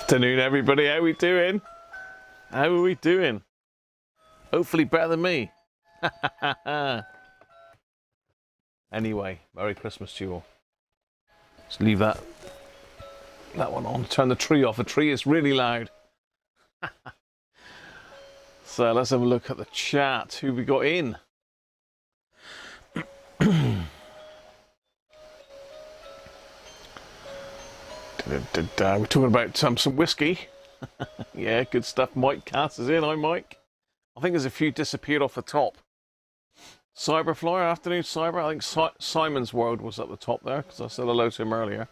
Afternoon, everybody. How we doing? How are we doing? Hopefully better than me. Anyway, Merry Christmas to you all. Let's leave that one on. Turn the tree off. The tree is really loud. So let's have a look at the chat. Who we got in? We're talking about some whiskey. Yeah, good stuff. Mike Cass is in. Hi, Mike. I think there's a few disappeared off the top. Cyberflyer, afternoon Cyber. I think Simon's World was at the top there because I said hello to him earlier.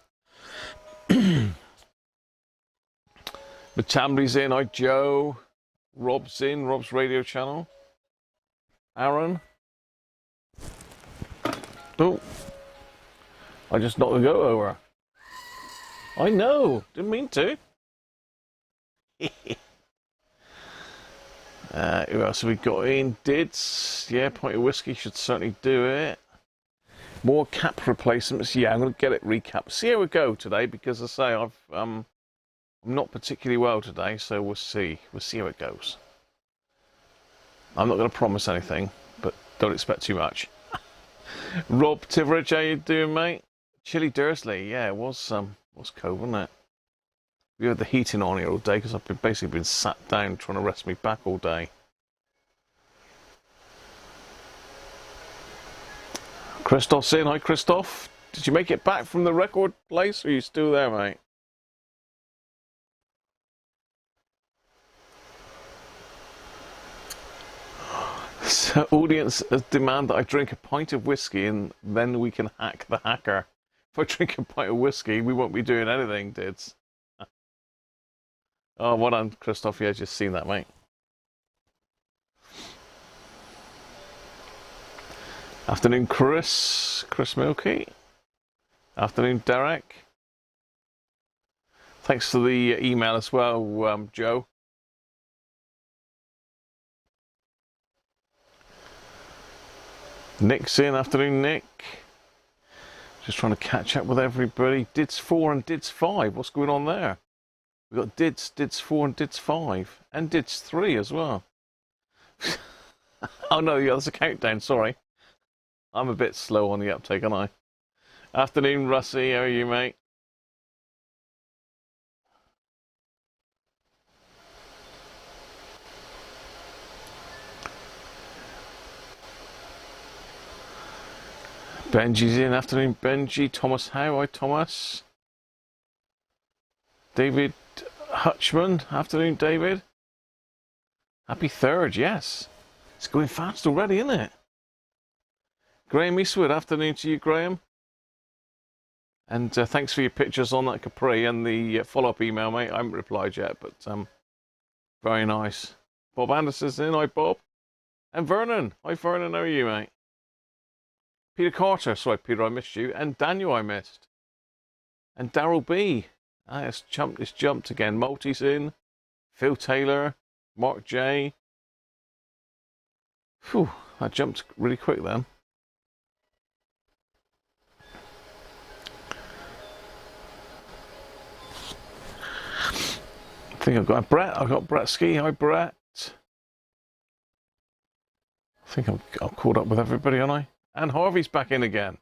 Machambli's in. Hi, Joe. Rob's in. Rob's radio channel. Aaron. Oh, I just knocked the go over. I know, didn't mean to. Who else have we got in? Dids, yeah, pint of whiskey should certainly do it. More cap replacements, yeah, I'm going to get it recapped. See how we go today, because I say I'm not particularly well today, so we'll see how it goes. I'm not going to promise anything, but don't expect too much. Rob Tiveridge, how you doing, mate? Chilly Dursley, yeah, it was cold, wasn't it? We had the heating on here all day because I've basically been sat down trying to rest me back all day. Christoph's in. Hi, Christoph. Did you make it back from the record place, or are you still there, mate? So, audience demand that I drink a pint of whiskey and then we can hack the hacker. If I drink a pint of whiskey, we won't be doing anything, Dids. Oh, well done, Christoph. Yeah, just seen that, mate. Afternoon, Chris Milky. Afternoon, Derek. Thanks for the email as well, Joe. Nick's in. Afternoon, Nick. Just trying to catch up with everybody. Dids 4 and Dids 5. What's going on there? We've got Dids 4 and Dids 5. And Dids 3 as well. Oh no, yeah, that's a countdown, sorry. I'm a bit slow on the uptake, aren't I? Afternoon, Russie. How are you, mate? Benji's in. Afternoon, Benji. Thomas Howe. Hi, Thomas. David Hutchman. Afternoon, David. Happy 3rd, yes. It's going fast already, isn't it? Graham Eastwood. Afternoon to you, Graham. And thanks for your pictures on that Capri and the follow-up email, mate. I haven't replied yet, but very nice. Bob Anderson's in. Hi, Bob. And Vernon. Hi, Vernon. How are you, mate? Peter Carter, sorry Peter, I missed you, and Daniel I missed, and Daryl B. It's jumped again. Multi's in, Phil Taylor, Mark J. Phew, that jumped really quick then. I think I've got Brett. I've got Brett Ski. Hi, Brett. I think I'm caught up with everybody, aren't I? And Harvey's back in again.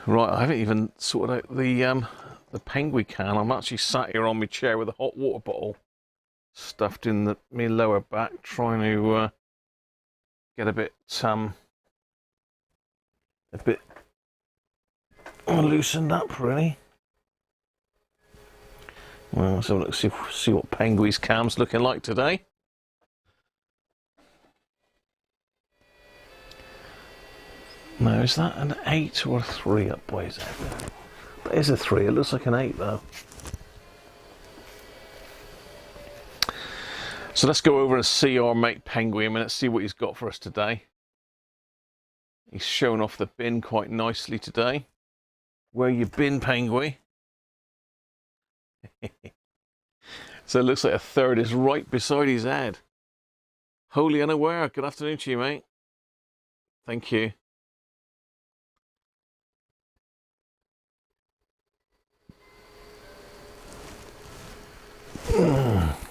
Right, I haven't even sorted out the penguin can. I'm actually sat here on my chair with a hot water bottle stuffed in my lower back, trying to get a bit loosened up, really. Well, let's have a look, see what penguin's cam's looking like today. Now, is that an 8 or a 3 up by his head? That is a 3. It looks like an 8, though. So let's go over and see our mate Penguin. Let's see what he's got for us today. He's shown off the bin quite nicely today. Where you been, Penguin? So it looks like a 3rd is right beside his head. Wholly unaware. Good afternoon to you, mate. Thank you.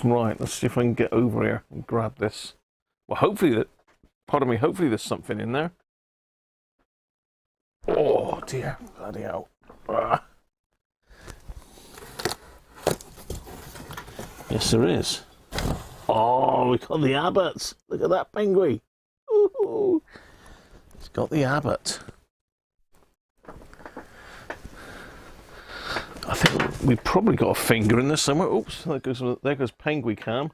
Right, let's see if I can get over here and grab this. Well, hopefully hopefully there's something in there. Oh dear, bloody hell. Ah. Yes, there is. Oh, we got the Abbott. Look at that penguin. Ooh. It's got the Abbott. I think we've probably got a finger in there somewhere. Oops, there goes Penguin Cam.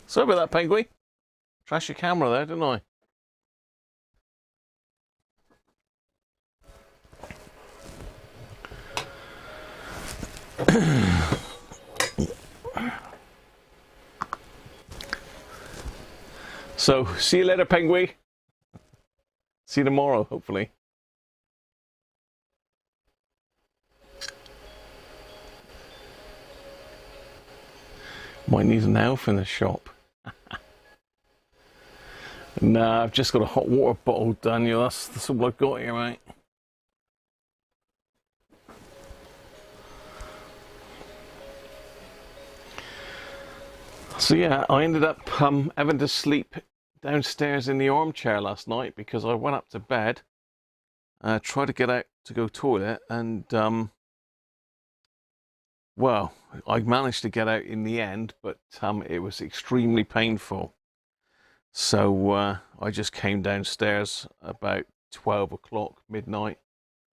Sorry about that, Penguin. Trash your camera there, didn't I? So, see you later, Penguin. See you tomorrow, hopefully. Might need an elf in the shop. Nah, I've just got a hot water bottle, Daniel. That's all I've got here, mate. So yeah, I ended up having to sleep downstairs in the armchair last night because I went up to bed, tried to get out to go toilet, and well, I managed to get out in the end, but it was extremely painful. So I just came downstairs about 12 o'clock, midnight,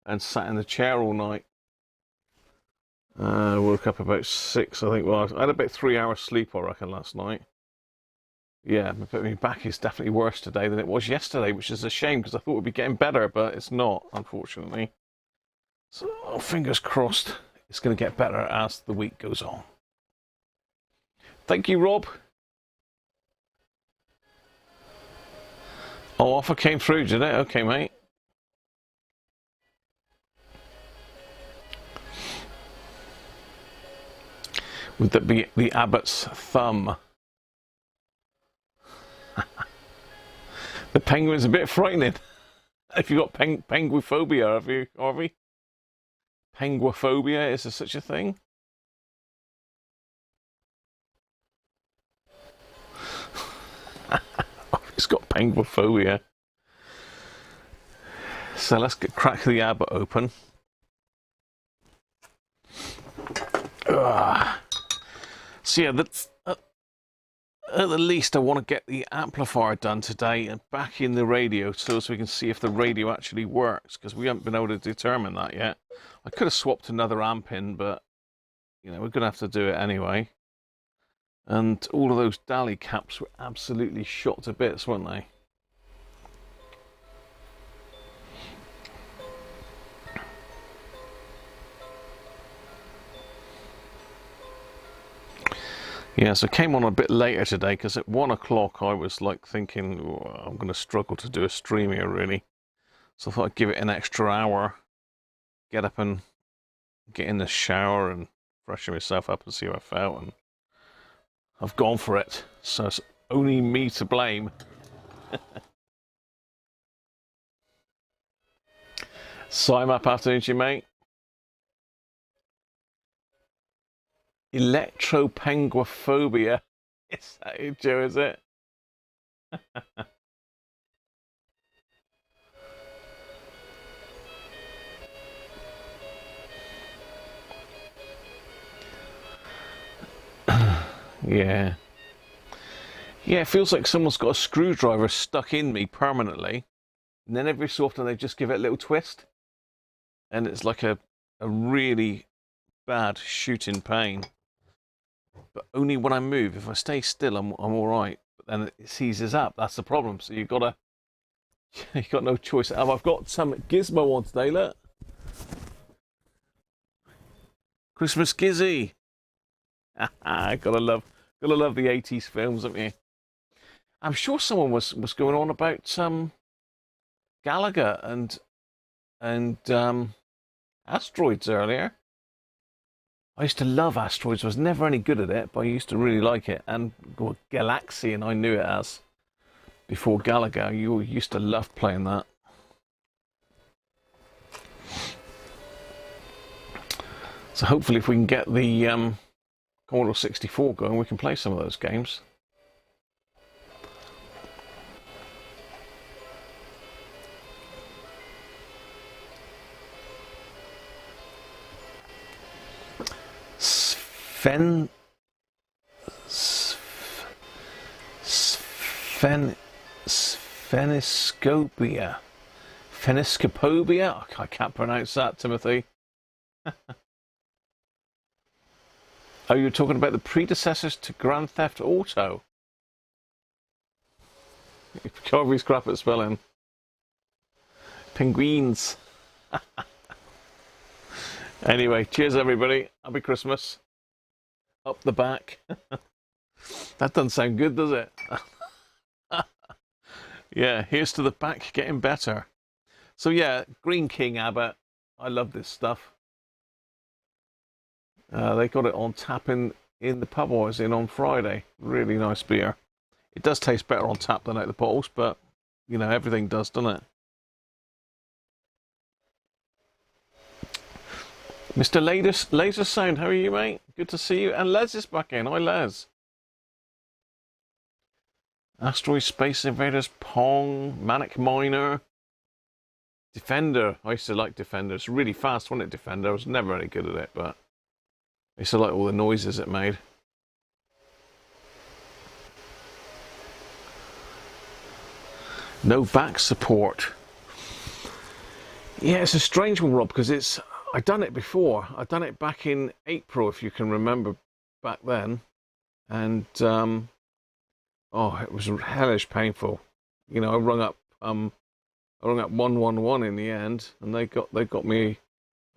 and sat in the chair all night. Woke up about 6, I think. Well, I had about 3 hours sleep, I reckon, last night. Yeah, but my back is definitely worse today than it was yesterday, which is a shame because I thought it would be getting better, but it's not, unfortunately. So, fingers crossed, it's going to get better as the week goes on. Thank you, Rob. Oh, offer came through, did it? Okay, mate. Would that be the Abbott's thumb? The penguin's a bit frightening. If you've got penguophobia, have you, Harvey? Penguophobia, is there such a thing? He's got penguophobia. So let's crack the Abbott open. So yeah, that's, at the least I want to get the amplifier done today and back in the radio so we can see if the radio actually works, because we haven't been able to determine that yet. I could have swapped another amp in, but you know, we're going to have to do it anyway. And all of those Dali caps were absolutely shot to bits, weren't they? Yeah, so I came on a bit later today because at 1 o'clock I was like thinking, oh, I'm going to struggle to do a stream here really. So I thought I'd give it an extra hour, get up and get in the shower and freshen myself up and see how I felt, and I've gone for it. So it's only me to blame. So I'm up afternoon to you, mate. Electropenguophobia. Is that you, Joe, is it? Yeah. Yeah, it feels like someone's got a screwdriver stuck in me permanently, and then every so often they just give it a little twist, and it's like a really bad shooting pain. But only when I move. If I stay still, I'm all right. But then it seizes up. That's the problem. So you've got no choice. I've got some gizmo on today. Look, Christmas Gizzy. gotta love the 80s films, haven't you? I'm sure someone was going on about Gallagher and asteroids earlier. I used to love asteroids. I was never any good at it, but I used to really like it. And Galaxian, I knew it as before Gallagher. You used to love playing that. So hopefully, if we can get the Commodore 64 going, we can play some of those games. Pheniscopobia. I can't pronounce that, Timothy. Oh, you're talking about the predecessors to Grand Theft Auto. Carvy's crap at spelling. Penguins. Anyway, cheers everybody. Happy Christmas. Up the back. That doesn't sound good, does it? Yeah, here's to the back getting better. So yeah, Green King Abbott. I love this stuff. They got it on tap in the pub I was in on Friday. Really nice beer. It does taste better on tap than out the bottles, but you know, everything does, doesn't it? Mr. Laser Sound, how are you, mate? Good to see you. And Les is back in. Hi, Les. Asteroid Space Invaders, Pong, Manic Miner, Defender. I used to like Defender. It's really fast, wasn't it, Defender? I was never any good at it, but I used to like all the noises it made. No back support. Yeah, it's a strange one, Rob, because I've done it before. I've done it back in April, if you can remember back then. And, oh, it was hellish painful. You know, I rung up 111 in the end, and they got me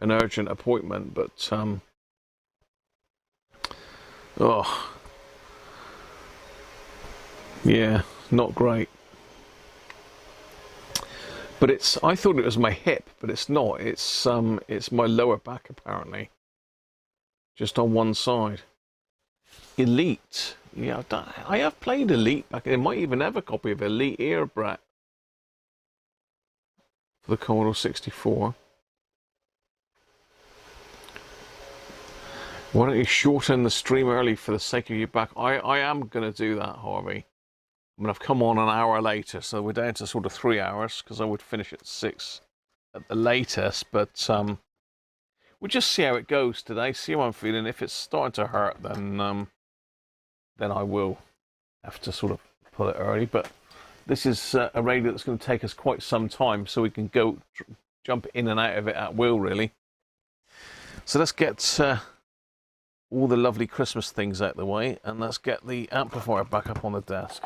an urgent appointment, but, oh, yeah, not great. But I thought it was my hip, but it's not. It's my lower back apparently, just on one side. Elite, yeah, I have played Elite back. I might even have a copy of Elite here, Brett, for the Commodore 64. Why don't you shorten the stream early for the sake of your back? I am going to do that, Harvey. I mean, I've come on an hour later, so we're down to sort of 3 hours, because I would finish at 6 at the latest, but we'll just see how it goes today, see how I'm feeling. If it's starting to hurt, then I will have to sort of pull it early, but this is a radio that's going to take us quite some time, so we can go jump in and out of it at will, really. So let's get all the lovely Christmas things out of the way, and let's get the amplifier back up on the desk.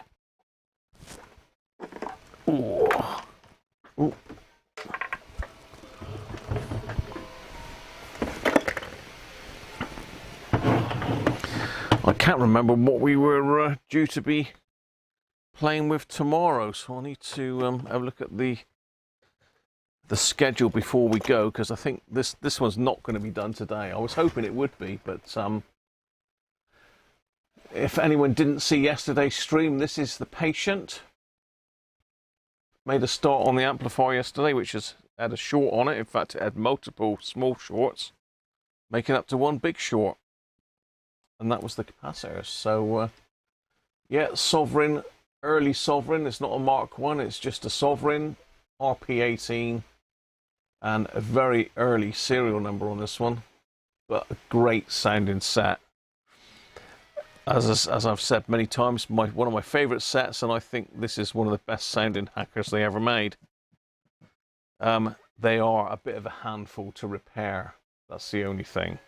Ooh. Ooh. I can't remember what we were due to be playing with tomorrow, so I need to have a look at the schedule before we go, because I think this one's not going to be done today. I was hoping it would be, but if anyone didn't see yesterday's stream, this is the Patient. Made a start on the amplifier yesterday, which had a short on it. In fact, it had multiple small shorts, making up to one big short. And that was the capacitor. So, yeah, Sovereign, early Sovereign. It's not a Mark 1, it's just a Sovereign RP18. And a very early serial number on this one. But a great sounding set. As I've said many times, one of my favourite sets, and I think this is one of the best sounding hackers they ever made. They are a bit of a handful to repair. That's the only thing.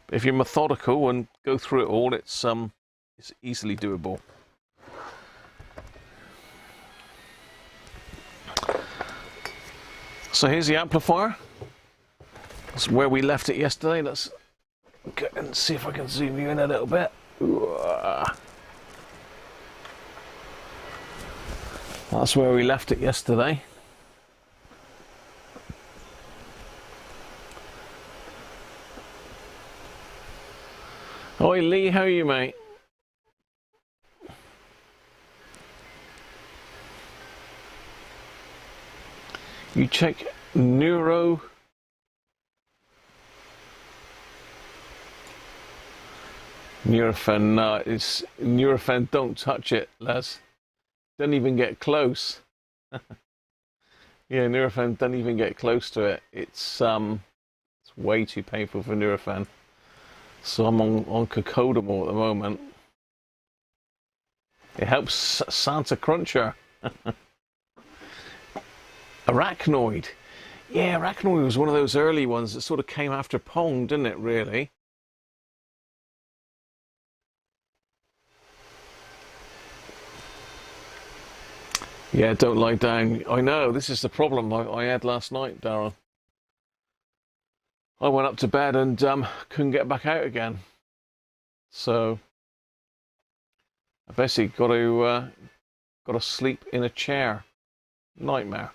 But if you're methodical and go through it all, it's easily doable. So here's the amplifier. That's where we left it yesterday. Let's go and see if I can zoom you in a little bit. That's where we left it yesterday. Oi Lee, how are you, mate? You check Nurofen, it's Nurofen. Don't touch it, Les. Don't even get close. Yeah, Nurofen. Don't even get close to it. It's way too painful for Nurofen. So I'm on Cocodamol at the moment. It helps Santa Cruncher. Arachnoid. Yeah, Arachnoid was one of those early ones that sort of came after Pong, didn't it, really? Yeah, don't lie down. I know, this is the problem I had last night, Darryl. I went up to bed and couldn't get back out again. So I basically got to sleep in a chair. Nightmare.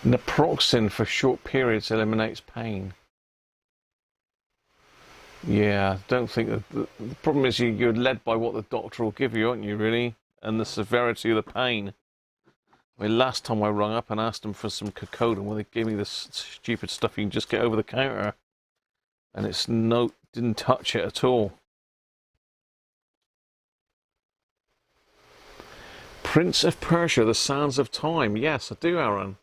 Naproxen for short periods eliminates pain. Yeah, don't think that the problem is you're led by what the doctor will give you, aren't you, really? And the severity of the pain. I mean, last time I rung up and asked them for some Cocodamol, well, they gave me this stupid stuff you can just get over the counter. And it's didn't touch it at all. Prince of Persia, The Sands of Time. Yes, I do, Aaron.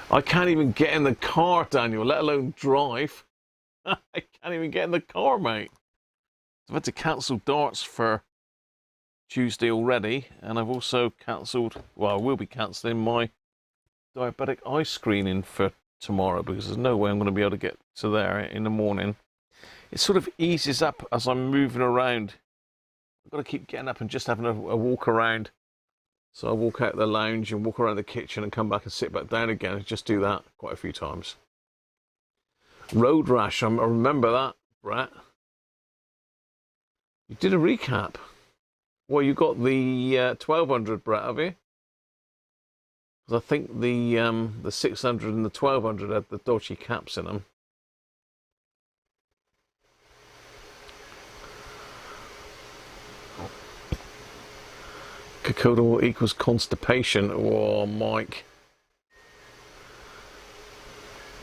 I can't even get in the car, Daniel, let alone drive. I can't even get in the car, mate. I've had to cancel darts for Tuesday already, and I've also cancelled, well, I will be cancelling my diabetic eye screening for tomorrow because there's no way I'm going to be able to get to there in the morning. It sort of eases up as I'm moving around. I've got to keep getting up and just having a walk around. So I walk out the lounge and walk around the kitchen and come back and sit back down again. I just do that quite a few times. Road rash, I remember that, Brett. You did a recap. Well, you got the 1200, Brett, have you? Because I think the 600 and the 1200 had the dodgy caps in them. Cocodamol equals constipation. Oh, Mike.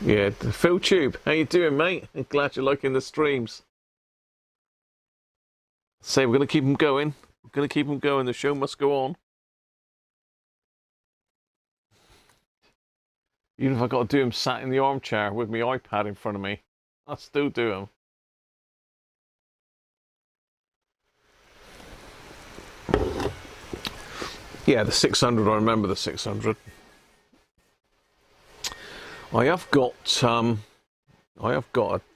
Yeah, Phil Tube, how you doing, mate? Glad you're liking the streams. Say we're going to keep them going. We're going to keep them going. The show must go on. Even if I got to do them sat in the armchair with my iPad in front of me, I'll still do them. Yeah, the 600, I remember the 600. I have got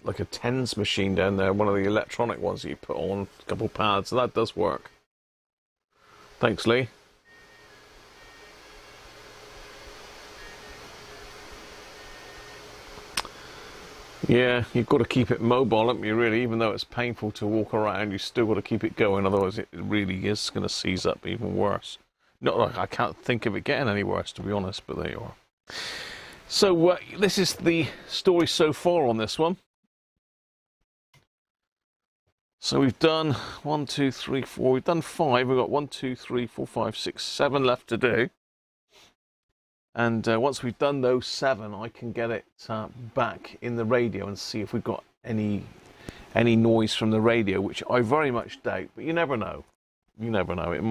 like a tens machine down there, one of the electronic ones that you put on a couple pads, so that does work. Thanks, Lee. Yeah, you've got to keep it mobile, haven't you, really? Even though it's painful to walk around, you still got to keep it going, otherwise it really is going to seize up even worse. Not like I can't think of it getting any worse, to be honest, but there you are. So this is the story so far on this one. So we've done 1, 2, 3, 4. We've done 5. We've got 1, 2, 3, 4, 5, 6, 7 left to do. And once we've done those 7, I can get it back in the radio and see if we've got any noise from the radio, which I very much doubt. But you never know. You never know. It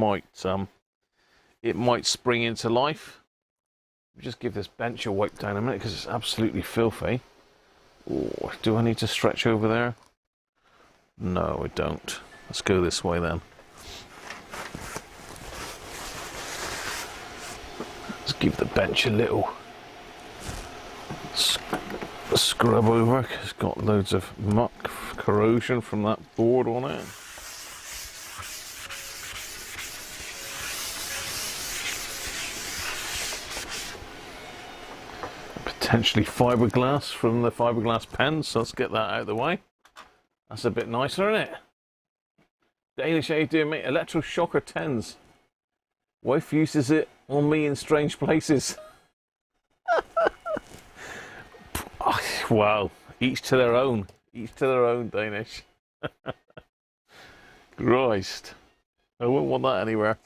might spring into life. Just give this bench a wipe down a minute because it's absolutely filthy. Oh, do I need to stretch over there? No, I don't. Let's go this way then. Let's give the bench a little scrub over because it's got loads of muck, corrosion from that board on it. Potentially fiberglass from the fiberglass pens, so let's get that out of the way. That's a bit nicer, isn't it? Danish, how you doing, mate? Electroshocker 10s. Wife uses it on me in strange places. Wow, each to their own. Each to their own, Danish. Christ. I wouldn't want that anywhere.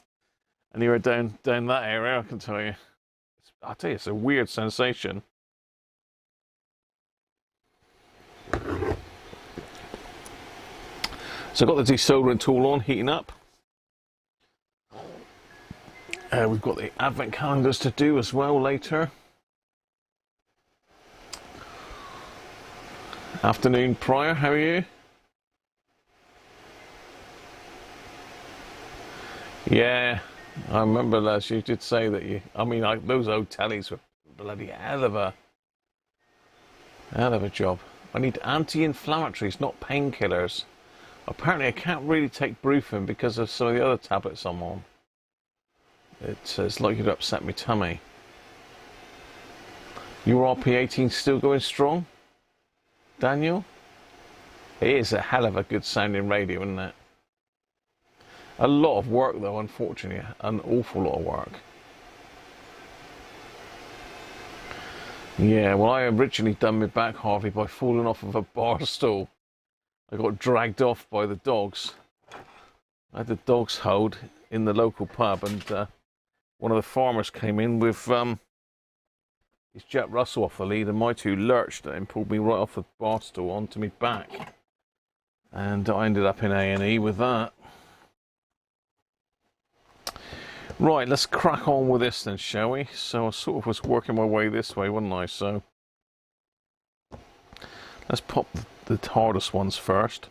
Anywhere down that area, I can tell you. I'll tell you, it's a weird sensation. So I've got the desoldering tool on, heating up. We've got the advent calendars to do as well later. Afternoon prior, how are you? Yeah, I remember, Les, you did say that you... I mean, those old tellies were bloody hell of a job. I need anti-inflammatories, not painkillers. Apparently I can't really take Brufen because of some of the other tablets I'm on. It's likely to upset my tummy. Your RP18 still going strong, Daniel? It is a hell of a good sounding radio, isn't it? A lot of work though, unfortunately. An awful lot of work. Yeah, well, I originally done my back, Harvey, by falling off of a bar stool. I got dragged off by the dogs. I had the dogs hold in the local pub, and one of the farmers came in with his Jack Russell off the lead, and my two lurched and pulled me right off the bar stool onto my back. And I ended up in A&E with that. Right, let's crack on with this then, shall we? So I sort of was working my way this way, wasn't I? So let's pop the hardest ones first.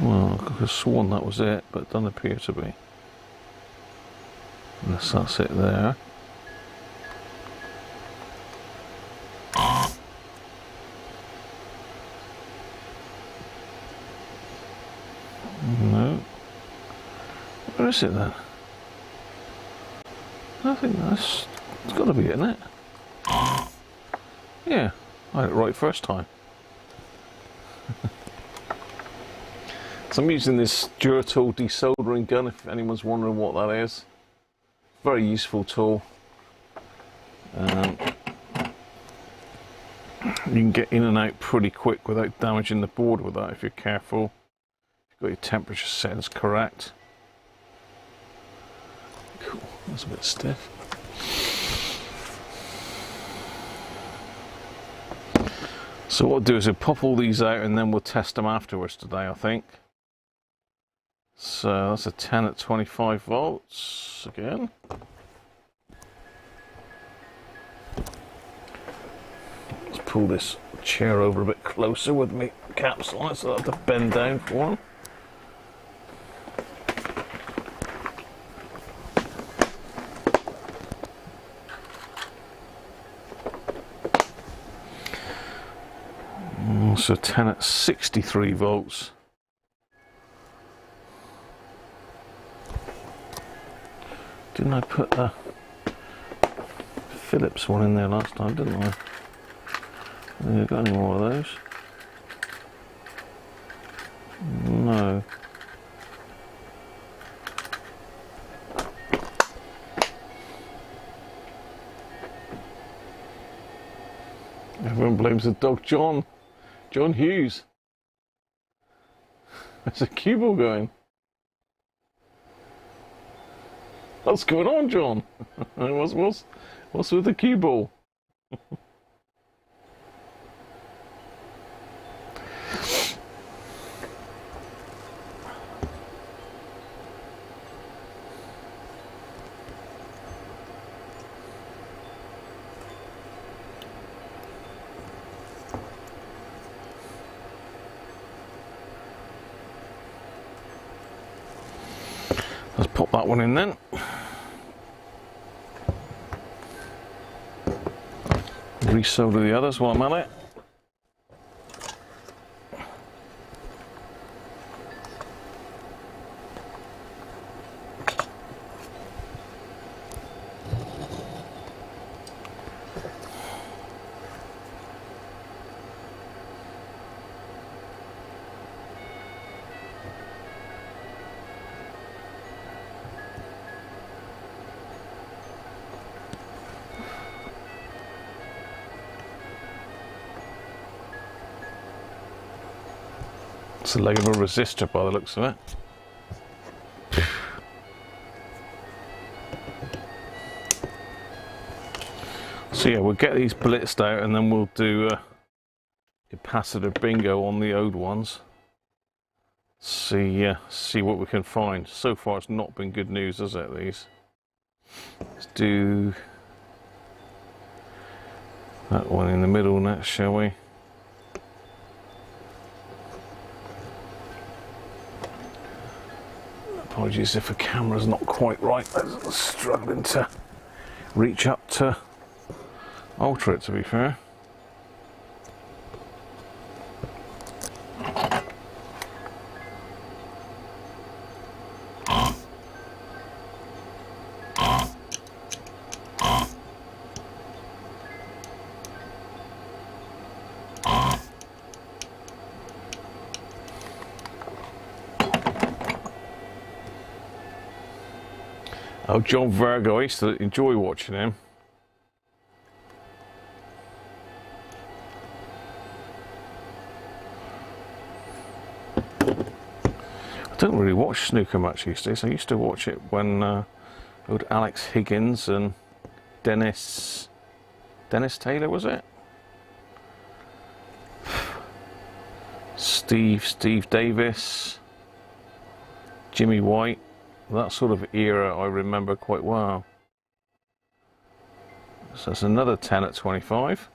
Well, I could have sworn that was it, but it doesn't appear to be. Unless that's it there. No. Where is it then? I think it's got to be it, isn't it? Yeah, I had it right first time. So I'm using this Duratool desoldering gun, if anyone's wondering what that is. Very useful tool. You can get in and out pretty quick without damaging the board with that if you're careful. If you've got your temperature settings correct. Cool, that's a bit stiff. So what I'll do is we'll pop all these out and then we'll test them afterwards today, I think. So that's a 10 at 25 volts again. Let's pull this chair over a bit closer with me caps on it so I have to bend down for them. So 10 at 63 volts. Didn't I put a Philips one in there last time, didn't I? Have you got any more of those? No. Everyone blames the dog John. John Hughes. There's a cue ball going. What's going on, John? What's with the cue ball? Let's pop that one in then. Resolder the others while I'm at it. That's the leg of a resistor by the looks of it. So yeah, we'll get these blitzed out and then we'll do capacitor bingo on the old ones. See what we can find. So far it's not been good news, has it, these? Let's do that one in the middle next, shall we? Apologies if the camera's not quite right. I'm struggling to reach up to alter it, to be fair. Oh, John Virgo, I used to enjoy watching him. I don't really watch snooker much these days. I used to watch it when old Alex Higgins and Dennis Taylor, was it? Steve Davis, Jimmy White. That sort of era I remember quite well. So that's another 10 at 25.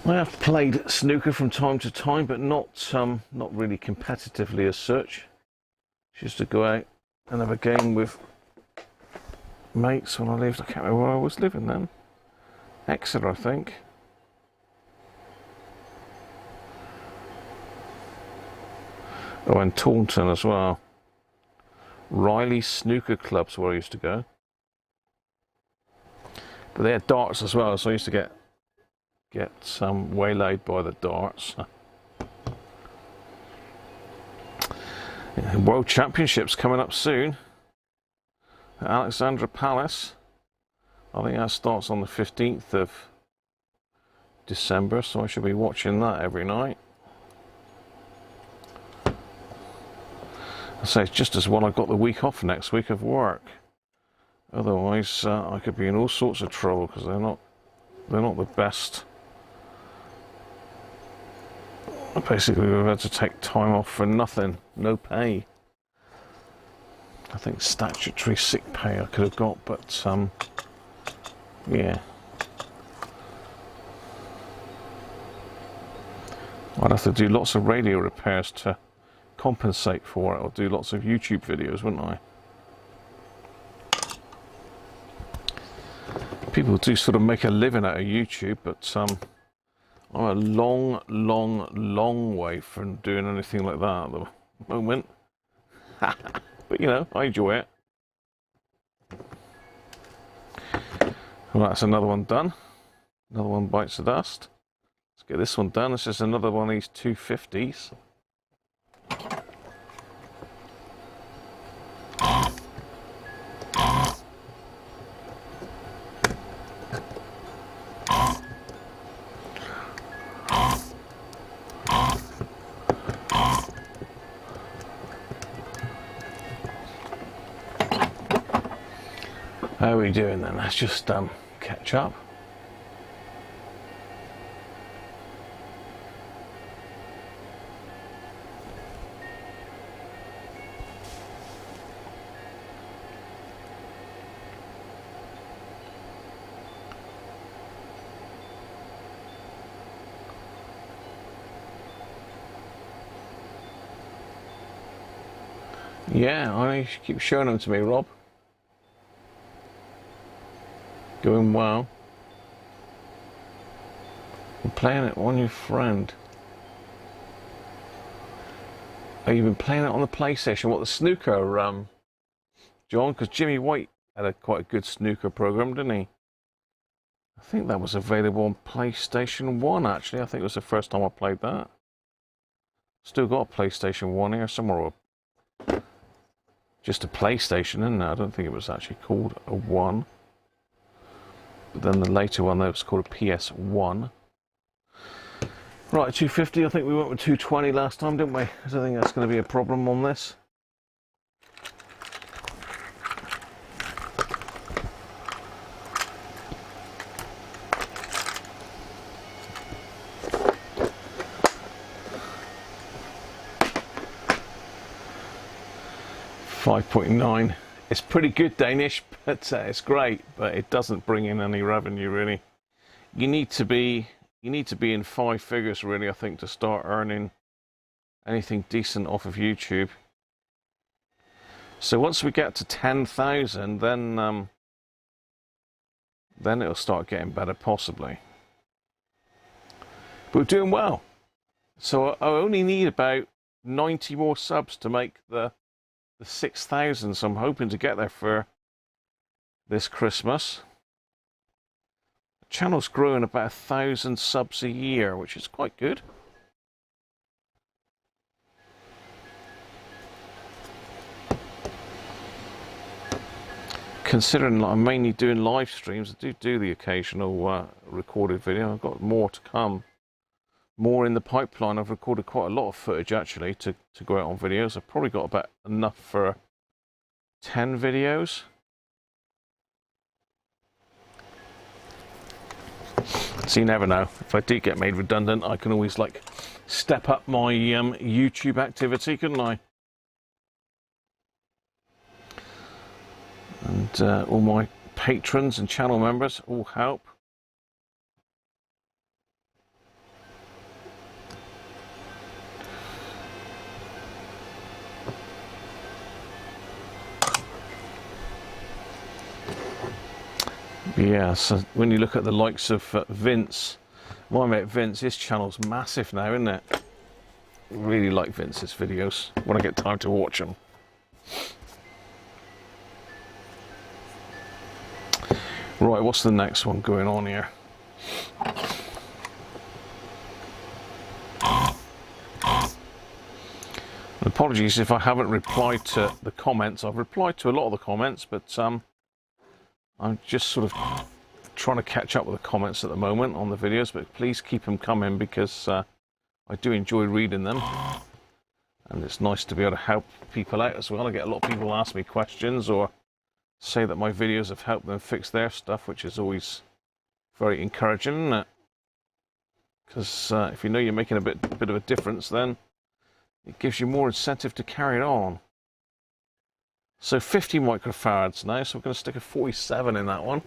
I have played snooker from time to time, but not really competitively as such. Just to go out and have a game with mates when I lived. I can't remember where I was living then. Exeter, I think. Oh, and Taunton as well. Riley Snooker Club's where I used to go. But they had darts as well, so I used to get waylaid by the darts. Yeah, World Championships coming up soon at Alexandra Palace. I think that starts on the 15th of December, so I should be watching that every night. I say it's just as well I got the week off next week of work. Otherwise, I could be in all sorts of trouble because they're not the best. Basically, we've had to take time off for nothing, no pay. I think statutory sick pay I could have got, but yeah. I'd have to do lots of radio repairs to compensate for it, or do lots of YouTube videos, wouldn't I? People do sort of make a living out of YouTube, but I'm a long way from doing anything like that at the moment. But you know, I enjoy it. Well, that's another one done. Another one bites the dust. Let's get this one done. This is another one of these 250s. How are we doing then? Let's just catch up. Yeah, I keep showing them to me, Rob. Going well. I'm playing it on your friend. Oh, you've been playing it on the PlayStation? What, the snooker, John? Because Jimmy White had quite a good snooker program, didn't he? I think that was available on PlayStation 1, actually. I think it was the first time I played that. Still got a PlayStation 1 here somewhere. Just a PlayStation, isn't it? I don't think it was actually called a 1. But then the later one, that was called a PS1. Right, 250. I think we went with 220 last time, didn't we? I don't think that's going to be a problem on this. $5.9. It's pretty good Danish, but it's great, but it doesn't bring in any revenue really. You need to be in 5 figures really, I think, to start earning anything decent off of YouTube. So once we get to 10,000, then it'll start getting better possibly. But we're doing well. So I only need about 90 more subs to make the 6,000, so I'm hoping to get there for this Christmas. The channel's growing about 1,000 subs a year, which is quite good. Considering that I'm mainly doing live streams, I do the occasional recorded video. I've got more to come. More in the pipeline. I've recorded quite a lot of footage actually to go out on videos. I've probably got about enough for 10 videos. So you never know. If I do get made redundant, I can always like step up my YouTube activity, couldn't I? And all my patrons and channel members all help. Yeah, so when you look at the likes of Vince, my mate Vince, his channel's massive now, isn't it? I really like Vince's videos when I get time to watch them. Right, what's the next one going on here? Apologies if I haven't replied to the comments. I've replied to a lot of the comments, but I'm just sort of trying to catch up with the comments at the moment on the videos, but please keep them coming because I do enjoy reading them. And it's nice to be able to help people out as well. I get a lot of people ask me questions or say that my videos have helped them fix their stuff, which is always very encouraging, isn't it? Because if you know you're making a bit of a difference, then it gives you more incentive to carry it on. So 50 microfarads now, so we're going to stick a 47 in that one.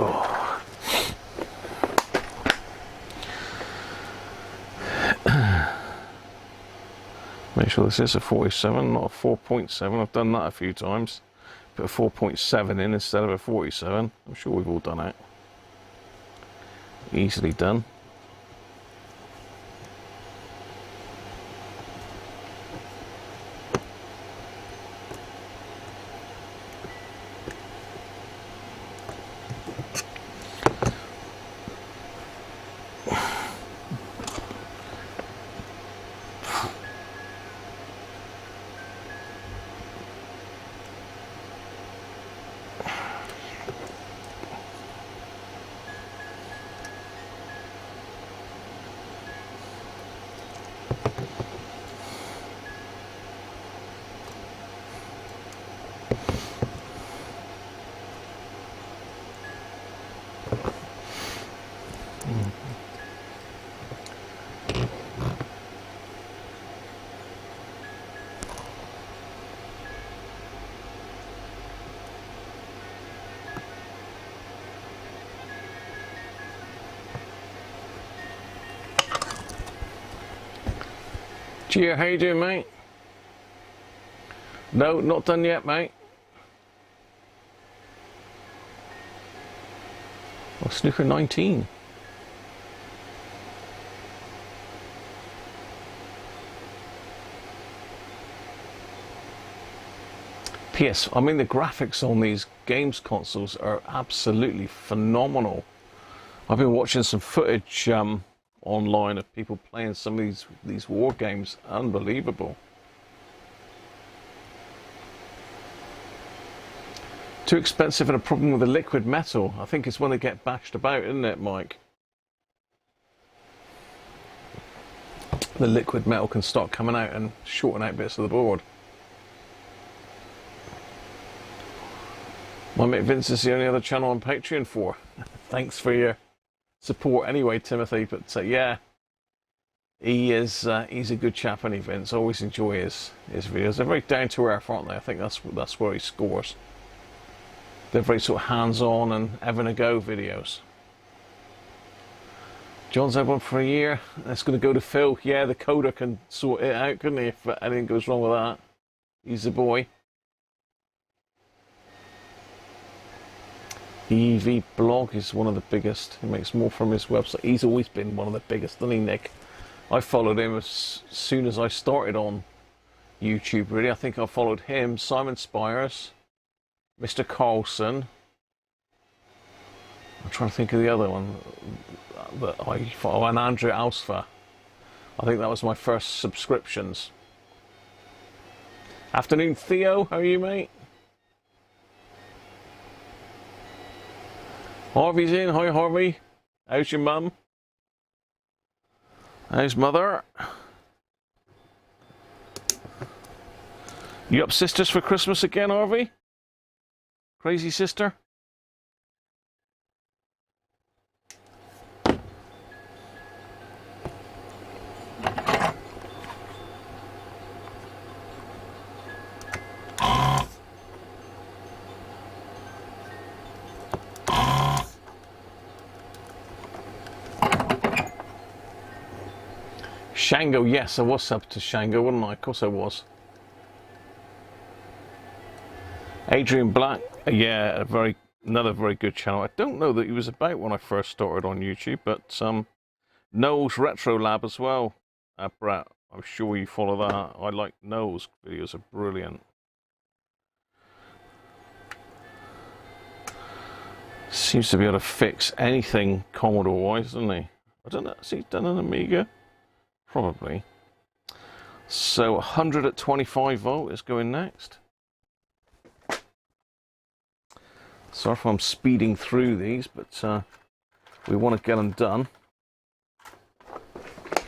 Oh. Make sure this is a 47, not a 4.7. I've done that a few times. Put a 4.7 in instead of a 47. I'm sure we've all done it. Easily done. Gio, how you doing, mate? No, not done yet, mate. Oh, snooker 19. PS, I mean the graphics on these games consoles are absolutely phenomenal. I've been watching some footage online of people playing some of these war games. Unbelievable. Too expensive and a problem with the liquid metal. I think it's when they get bashed about, isn't it, Mike? The liquid metal can start coming out and shorting out bits of the board. My mate Vince is the only other channel on Patreon for. Thanks for your support anyway, Timothy. But yeah, he's a good chap, and Vince. I always enjoy his videos. They're very down to earth, aren't they? I think that's where he scores. They're very sort of hands-on and having a go videos. John's had one for a year. That's going to go to Phil. Yeah, the coder can sort it out, couldn't he? If anything goes wrong with that, he's the boy. EV blog is one of the biggest. He makes more from his website. He's always been one of the biggest, doesn't he, Nick? I followed him as soon as I started on YouTube, really. I think I followed him, Simon Spires, Mr. Carlson. I'm trying to think of the other one that I followed, and Andrew Alsfa. I think that was my first subscriptions. Afternoon, Theo. How are you, mate? Harvey's in. Hi, Harvey. How's your mum? How's mother? You up sisters for Christmas again, Harvey? Crazy sister? Shango, yes, I was subbed to Shango, wasn't I? Of course I was. Adrian Black, yeah, another very good channel. I don't know that he was about when I first started on YouTube, but Noel's Retro Lab as well. Brett, I'm sure you follow that. I like Noel's videos, are brilliant. Seems to be able to fix anything Commodore-wise, doesn't he? I don't know, has he done an Amiga? Probably. So 100 at 25 volt is going next. Sorry if I'm speeding through these, but we want to get them done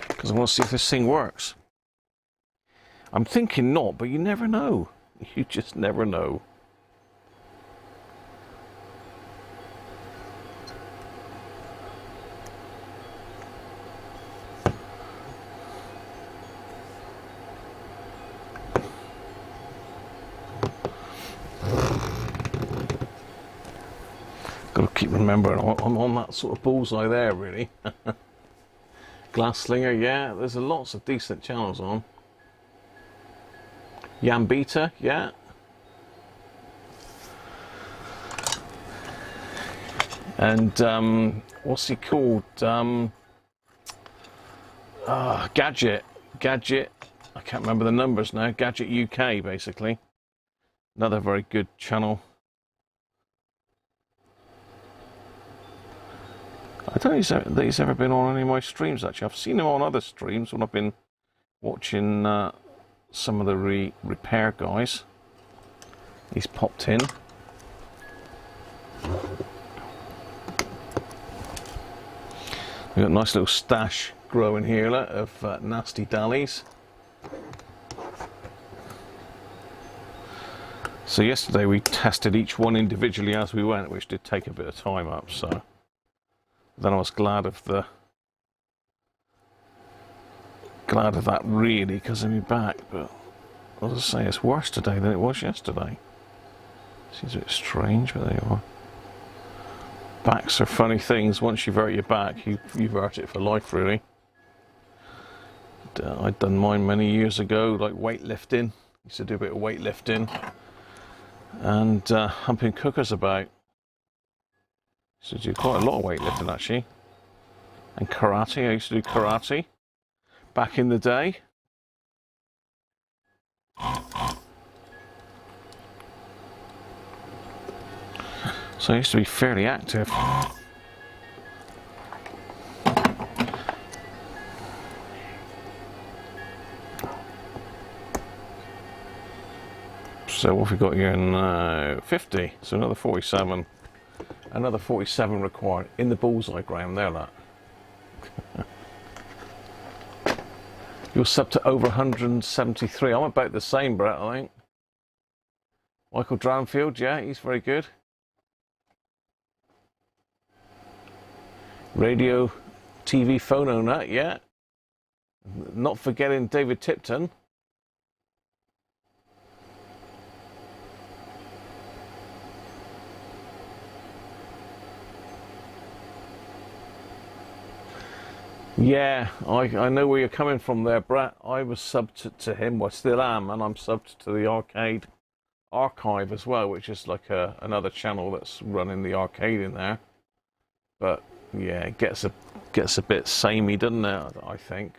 because I want to see if this thing works. I'm thinking not, but you never know. You just never know. Got to keep remembering I'm on that sort of bullseye there, really. Glass Slinger, yeah, there's lots of decent channels on. Yambita, yeah. And what's he called? Gadget. I can't remember the numbers now. Gadget UK, basically. Another very good channel. I don't think he's ever been on any of my streams, actually. I've seen him on other streams when I've been watching some of the repair guys. He's popped in. We've got a nice little stash growing here of nasty dallies. So yesterday we tested each one individually as we went, which did take a bit of time up, so then I was glad of that really, because of my back. But as I say, it's worse today than it was yesterday. Seems a bit strange, but there you are. Backs are funny things. Once you hurt your back, you hurt it for life, really. I'd done mine many years ago, like weightlifting. Used to do a bit of weightlifting and humping cookers about. Used to do quite a lot of weightlifting, actually. And karate. I used to do karate back in the day. So I used to be fairly active. So what have we got here now? 50. So another 47. Another 47 required. In the bullseye, Graham. There, that. You're sub to over 173. I'm about the same, Brett, I think. Michael Dranfield, yeah, he's very good. Radio, TV, phone owner, yeah. Not forgetting David Tipton. Yeah, I know where you're coming from there, Brett. I was subbed to him, well, I still am, and I'm subbed to the Arcade Archive as well, which is like another channel that's running the arcade in there. But yeah, it gets a bit samey, doesn't it? I think.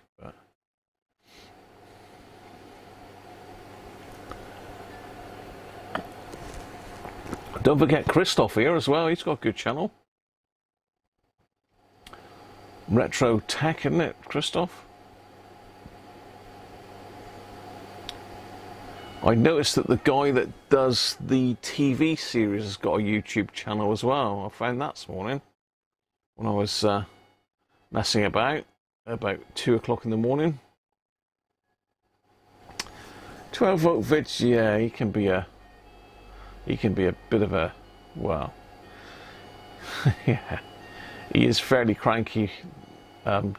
But don't forget Christoph here as well. He's got a good channel. Retro Tech, isn't it, Christoph? I noticed that the guy that does the TV series has got a YouTube channel as well. I found that this morning when I was messing about 2 o'clock in the morning. 12-volt vids, yeah, he can be a bit of a, well, yeah, he is fairly cranky,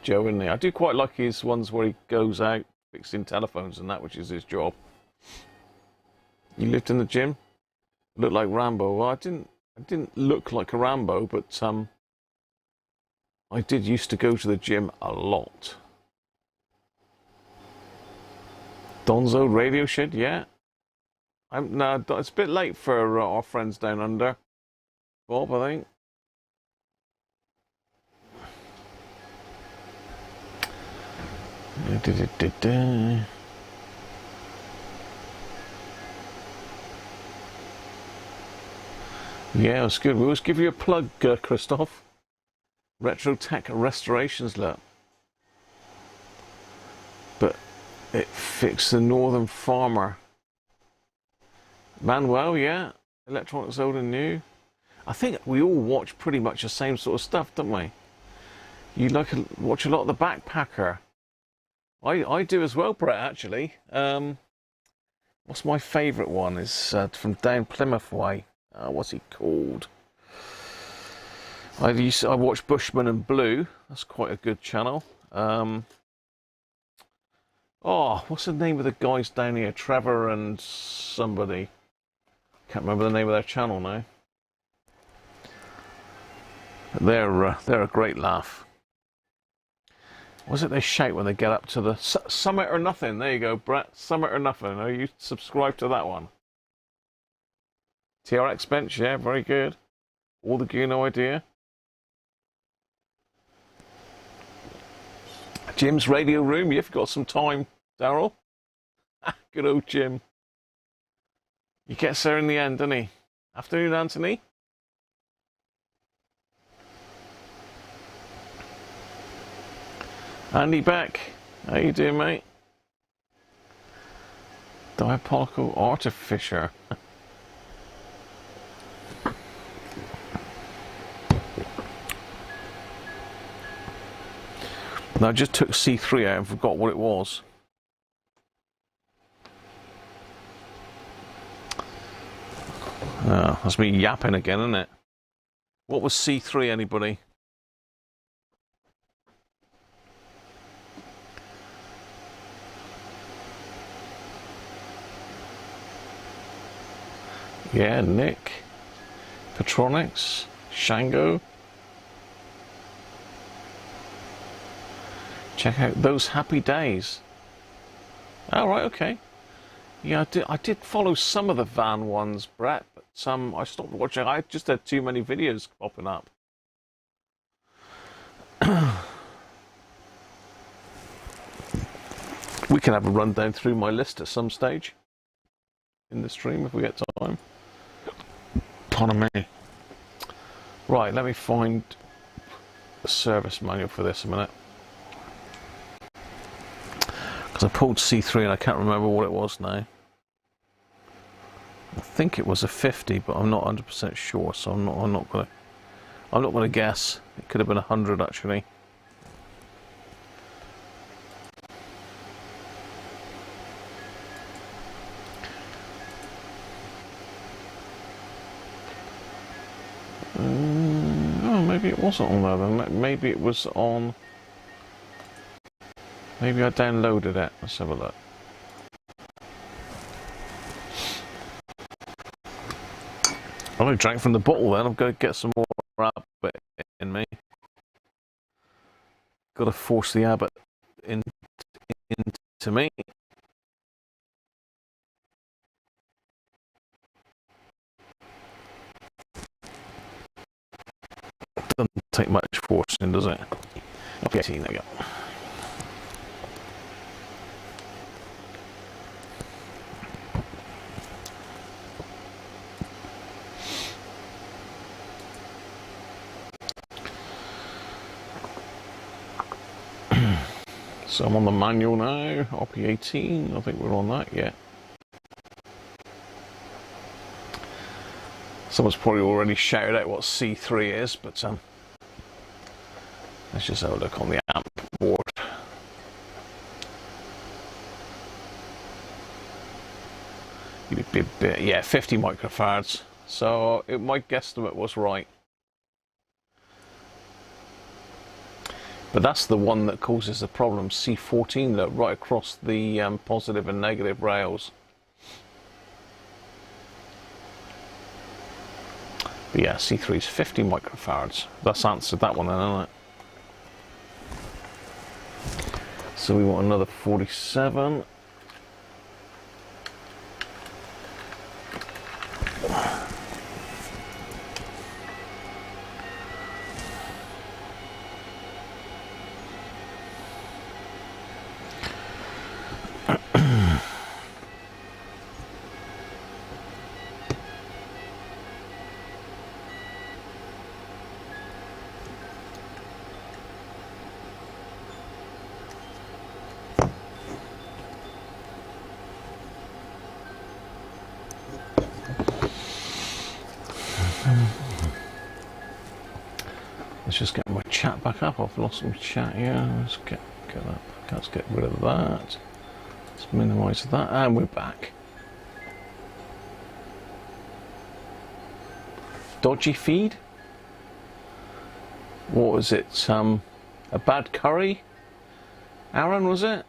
Joe, isn't he? I do quite like his ones where he goes out fixing telephones and that, which is his job. You lived in the gym? Looked like Rambo. Well, I didn't look like a Rambo, but I did used to go to the gym a lot. Donzo Radio Shed, yeah. No, it's a bit late for our friends down under. Bob, I think. Yeah, it's good. We always give you a plug, Christoph. Retro Tech Restorations, look. But it fixed the Northern Farmer. Manuel, yeah. Electronics old and new. I think we all watch pretty much the same sort of stuff, don't we? You watch a lot of the Backpacker. I do as well, Brett, actually. What's my favourite one? Is from down Plymouth way. What's he called? I watch Bushman and Blue. That's quite a good channel. Oh, what's the name of the guys down here? Trevor and somebody. Can't remember the name of their channel now. They're a great laugh. What's it they shout when they get up to the Summit or Nothing? There you go, Brett. Summit or Nothing. Are you subscribed to that one? TRX Bench, yeah, very good. All the gear, no idea. Jim's Radio Room, you've got some time, Daryl. Good old Jim. He gets there in the end, doesn't he? Afternoon, Anthony. Andy Beck, how you doing, mate? Diabolical Artificer. Now, I just took C3 out and forgot what it was. Oh, that's me yapping again, isn't it? What was C3, anybody? Yeah, Nick. Petronics. Shango. Check out Those Happy Days. Oh, right, okay. Yeah, I did follow some of the van ones, Brett, but I stopped watching. I just had too many videos popping up. We can have a rundown through my list at some stage in the stream if we get time. Pardon me. Right, let me find the service manual for this a minute. Because I pulled C3 and I can't remember what it was now. I think it was a 50, but I'm not 100% sure, so I'm not gonna guess. It could have been 100 actually. Oh, maybe it wasn't on there then. Maybe it was on. Maybe I downloaded it. Let's have a look. I only drank from the bottle then. I'm going to get some more habit in me. Got to force the habit into me. Doesn't take much forcing, does it? Okay, there we go. So I'm on the manual now, RP18, I think we're on that yet. Someone's probably already shouted out what C3 is, but let's just have a look on the amp board. Yeah, 50 microfarads. So my guesstimate was right. But that's the one that causes the problem, C14, though, right across the positive and negative rails. But yeah, C3 is 50 microfarads. That's answered that one then, hasn't it? So we want another 47. Let's just get my chat back up. I've lost some chat here. Let's get that back. Let's get rid of that. Let's minimise that, and we're back. Dodgy feed? What was it? A bad curry? Aaron, was it?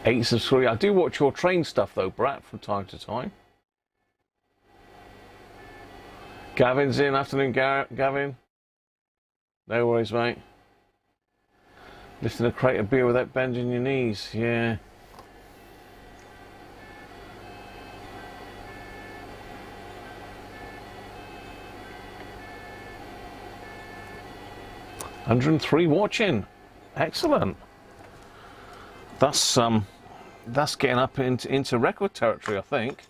8 subscribers. I do watch your train stuff though, Brat, from time to time. Gavin's in. Afternoon, Gavin. No worries, mate. Lifting a crate of beer without bending your knees. Yeah. $103 watching. Excellent. That's getting up into record territory, I think.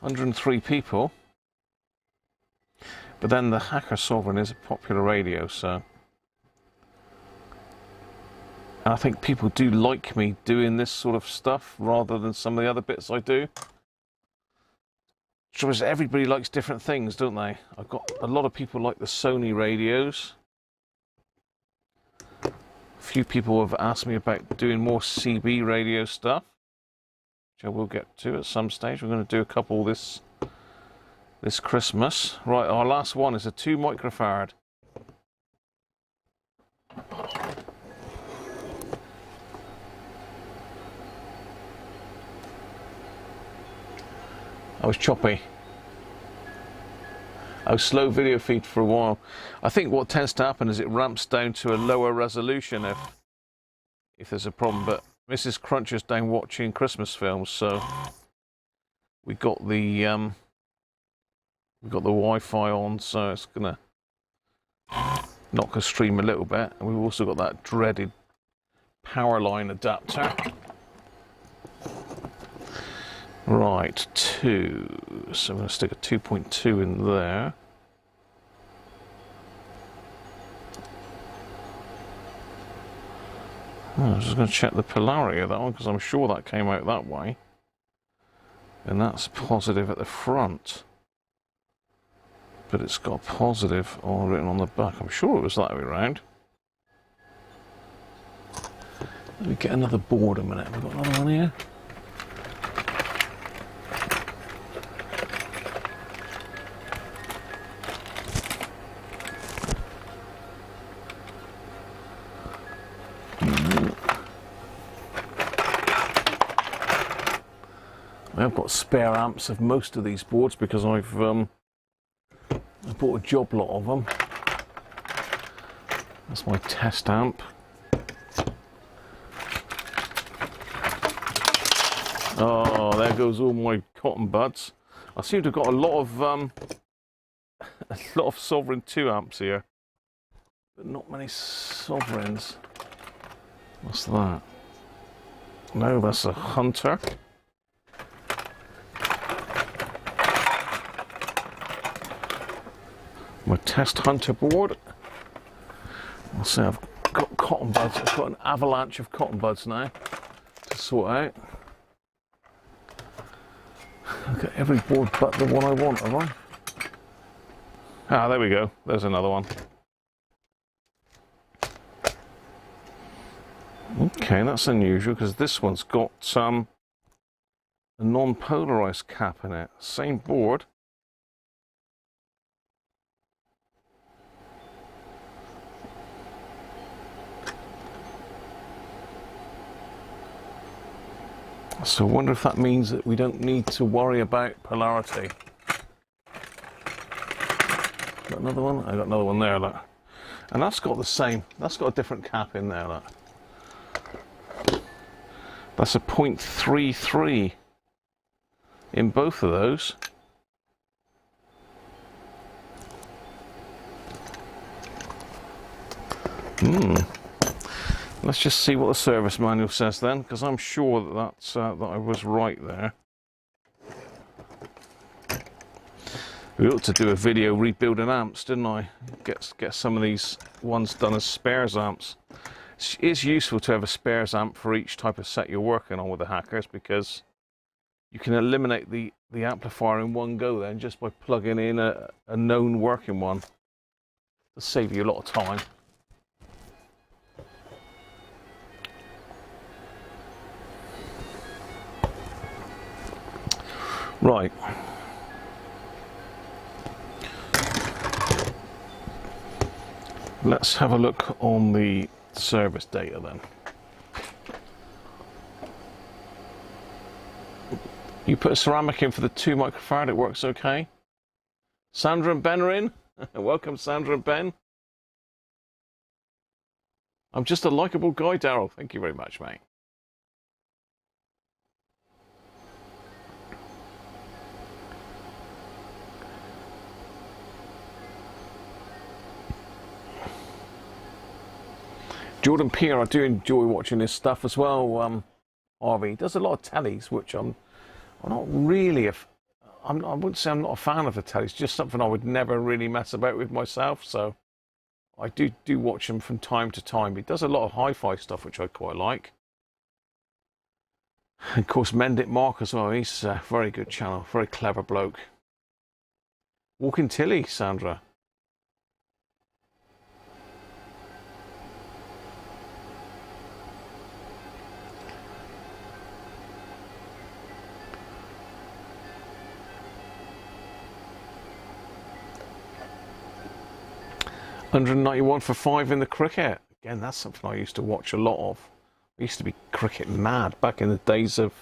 103 people. But then the Hacker Sovereign is a popular radio, so... And I think people do like me doing this sort of stuff rather than some of the other bits I do. So everybody likes different things, don't they? I've got a lot of people like the Sony radios. A few people have asked me about doing more CB radio stuff, which I will get to at some stage. We're going to do a couple this Christmas. Right, our last one is a 2 microfarad. I was choppy. I was slow video feed for a while. I think what tends to happen is it ramps down to a lower resolution if there's a problem. But Mrs. Cruncher's down watching Christmas films, so we got the Wi-Fi on, so it's gonna knock a stream a little bit. And we've also got that dreaded power line adapter. Right, 2. So I'm going to stick a 2.2 in there. I'm just going to check the polarity of that one because I'm sure that came out that way. And that's positive at the front. But it's got positive all written on the back. I'm sure it was that way round. Let me get another board a minute. Have we got another one here? I've got spare amps of most of these boards because I bought a job lot of them. That's my test amp. Oh, there goes all my cotton buds. I seem to have got a lot of Sovereign 2 amps here, but not many Sovereigns. What's that? No, that's a Hunter. My test Hunter board. I'll say I've got cotton buds. I've got an avalanche of cotton buds now to sort out. I've got every board but the one I want, have I? Ah, there we go. There's another one. Okay, that's unusual because this one's got a non-polarized cap in it. Same board. So I wonder if that means that we don't need to worry about polarity. Got another one? I got another one there, look. And that's got the same, that's got a different cap in there, look. That's a 0.33 in both of those. Let's just see what the service manual says then, because I'm sure that that I was right there. We ought to do a video rebuilding amps, didn't I? Get some of these ones done as spares amps. It is useful to have a spares amp for each type of set you're working on with the Hackers, because you can eliminate the amplifier in one go then just by plugging in a known working one. It'll save you a lot of time. Right. Let's have a look on the service data then. You put a ceramic in for the 2 microfarad, it works okay. Sandra and Ben are in. Welcome, Sandra and Ben. I'm just a likeable guy, Daryl. Thank you very much, mate. Jordan Peer, I do enjoy watching his stuff as well. Harvey he does a lot of tellies, which I'm not really I wouldn't say I'm not a fan of the tellies. Just something I would never really mess about with myself. So I do watch him from time to time. He does a lot of hi-fi stuff, which I quite like. And of course, Mend It Mark as well. He's a very good channel, very clever bloke. Walking Tilly, Sandra. $191 for 5 in the cricket. Again, that's something I used to watch a lot of. I used to be cricket mad back in the days of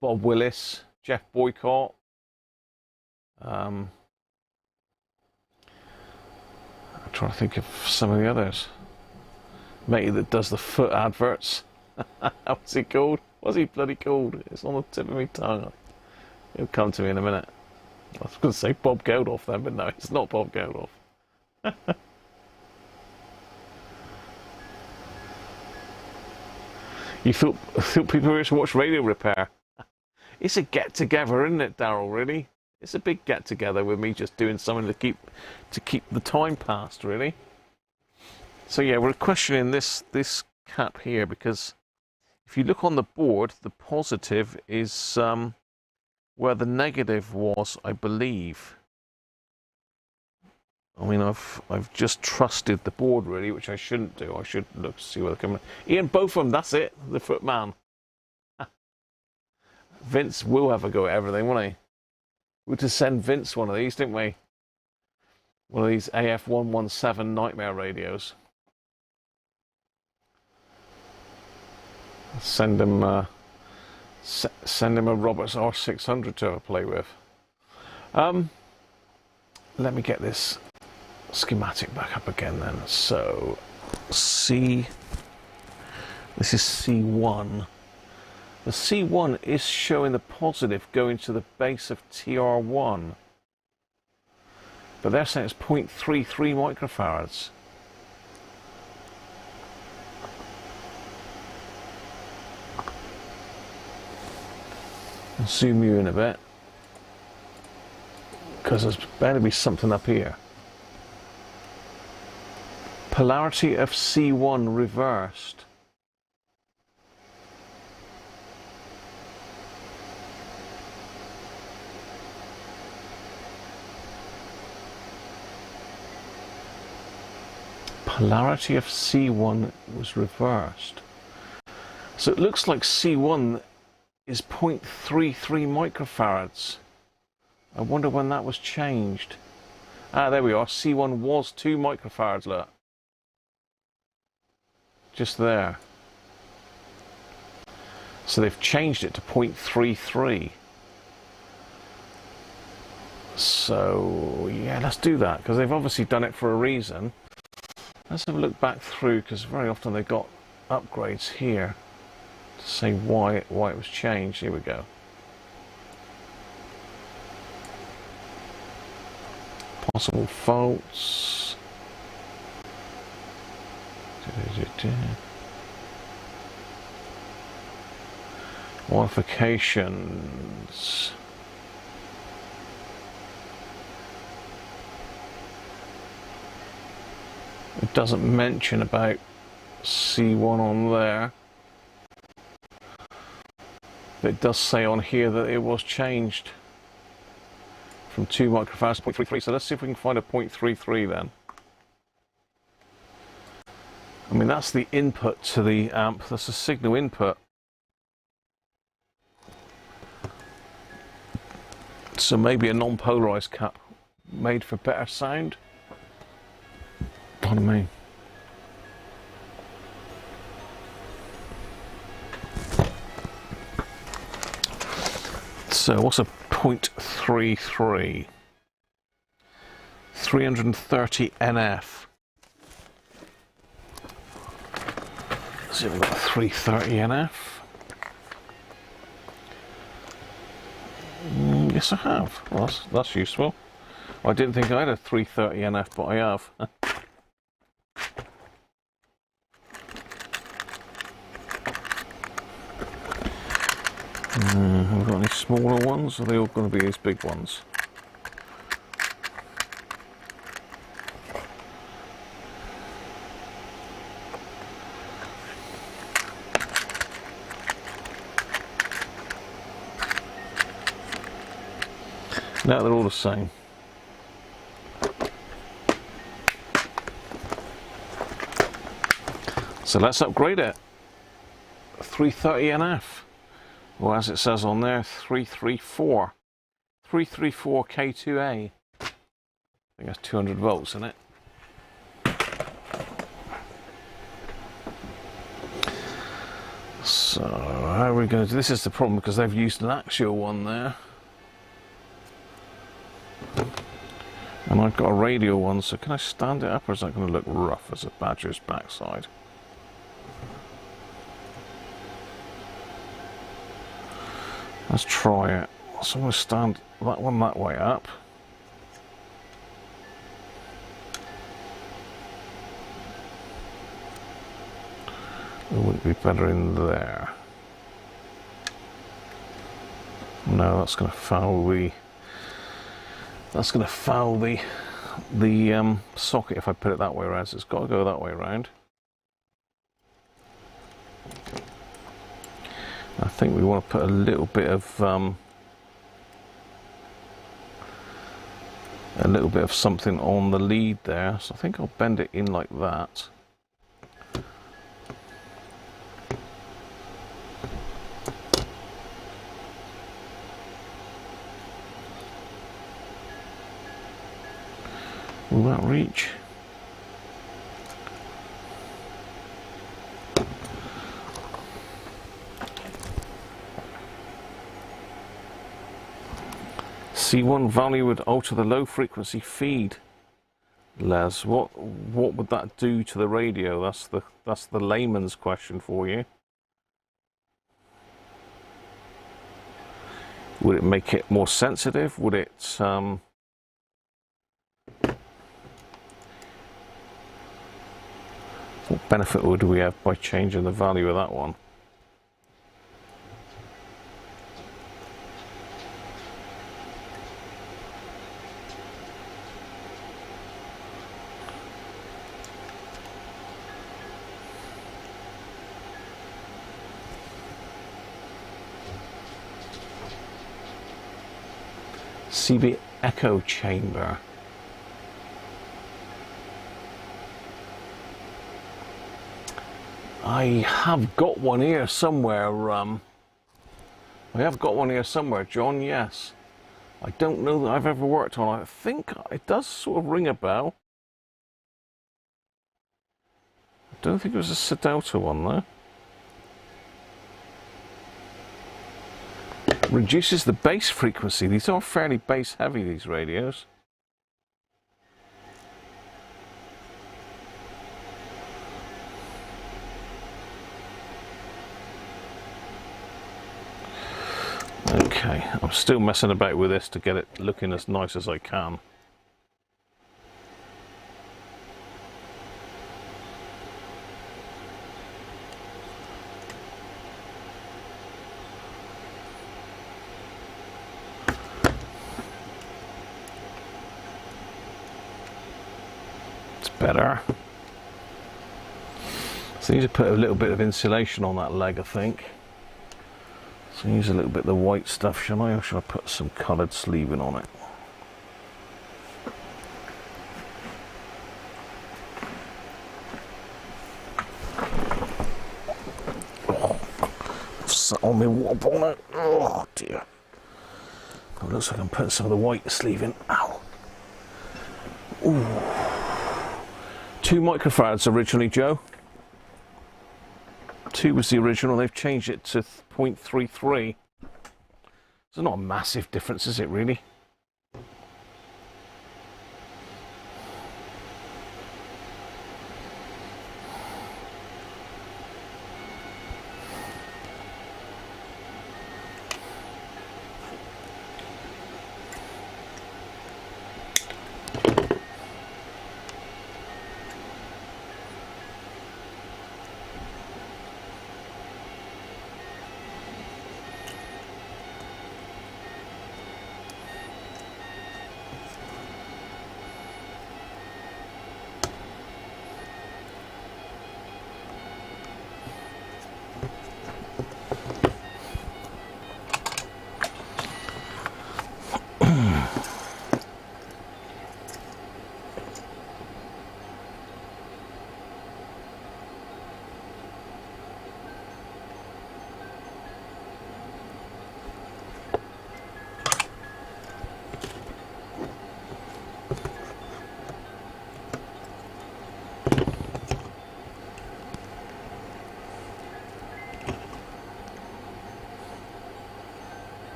Bob Willis, Jeff Boycott. I'm trying to think of some of the others. Matey that does the foot adverts. What's he called? What's he bloody called? It's on the tip of my tongue. He'll come to me in a minute. I was going to say Bob Geldof then, but no, it's not Bob Geldof. You thought people were to watch Radio Repair? It's a get-together, isn't it, Daryl, really? It's a big get-together with me just doing something to keep the time passed, really. So yeah, we're questioning this cap here, because if you look on the board, the positive is where the negative was, I believe. I mean, I've just trusted the board really, which I shouldn't do. I should look to see where they're coming. Ian, both of them. That's it. The footman. Vince will have a go at everything, won't he? We'll just send Vince one of these, didn't we? One of these AF117 nightmare radios. Send him a Roberts R600 to have a play with. Let me get this schematic back up again then. So this is C1. The C1 is showing the positive going to the base of TR1, but they're saying it's 0.33 microfarads. I'll zoom you in a bit, because there's better be something up here. Polarity of C1 reversed. Polarity of C1 was reversed. So it looks like C1 is 0.33 microfarads. I wonder when that was changed. Ah, there we are. C1 was 2 microfarads, look. Just there. So they've changed it to 0.33. So, yeah, let's do that, because they've obviously done it for a reason. Let's have a look back through, because very often they've got upgrades here to say why it was changed. Here we go. Possible faults. Modifications. It doesn't mention about C1 on there. But it does say on here that it was changed from 2 microfarads to 0.33. So let's see if we can find a 0.33 then. I mean, that's the input to the amp. That's the signal input. So maybe a non-polarized cap made for better sound. Pardon me. So what's a 0.33? 330 NF. So we've got a 330 NF. Yes, I have. Well, that's useful. I didn't think I had a 330 NF, but I have. Have we got any smaller ones? Or are they all going to be these big ones? No, they're all the same. So let's upgrade it. 330 NF. Well, as it says on there, 334. 334 K2A. I think that's 200 volts, isn't it? So, how are we going to do this? Is the problem, because they've used an actual one there. And I've got a radial one, so can I stand it up, or is that going to look rough as a badger's backside? Let's try it. So I'm going to stand that one that way up. It wouldn't be better in there. No, that's going to foul the... That's going to foul the socket if I put it that way around, so it's got to go that way around. I think we want to put a little bit of something on the lead there, so I think I'll bend it in like that. Will that reach? C1 value would alter the low frequency feed. Les, what would that do to the radio? That's the layman's question for you. Would it make it more sensitive? Would it what benefit would we have by changing the value of that one? CB echo chamber. I have got one here somewhere. I have got one here somewhere, John. Yes, I don't know that I've ever worked on it. I think it does sort of ring a bell. I don't think it was a Sedalta one though. Reduces the bass frequency. These are fairly bass heavy, these radios. Okay, I'm still messing about with this to get it looking as nice as I can. Better. So I need to put a little bit of insulation on that leg, I think. So use a little bit of the white stuff, shall I? Or should I put some coloured sleeving on it? Oh, I've sat on my wob on it. Oh dear. It looks like I'm putting some of the white sleeving. Ow. Ooh. 2 microfarads originally, Joe. 2 was the original. They've changed it to 0.33. It's not a massive difference, is it really?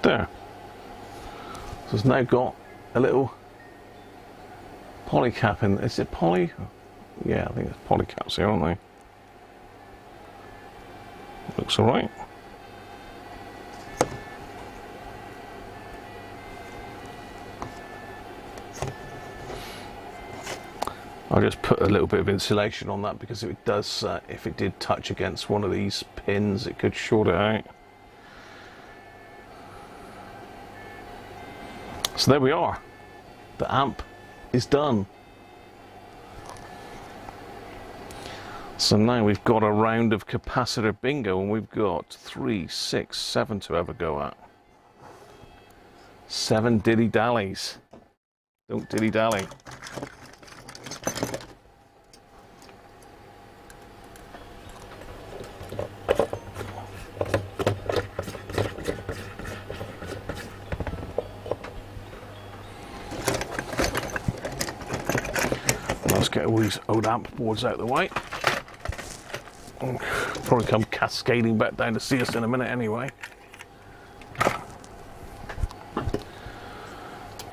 There. So it's now got a little poly cap in. Is it poly? Yeah, I think it's poly caps here, aren't they? Looks alright. I'll just put a little bit of insulation on that because it does, if it did touch against one of these pins, it could short it out. So there we are. The amp is done. So now we've got a round of capacitor bingo, and we've got 3, 6, 7 to have a go at. 7 dilly-dallies. Don't dilly-dally. Let's get all these old amp boards out of the way. Probably come cascading back down to see us in a minute anyway.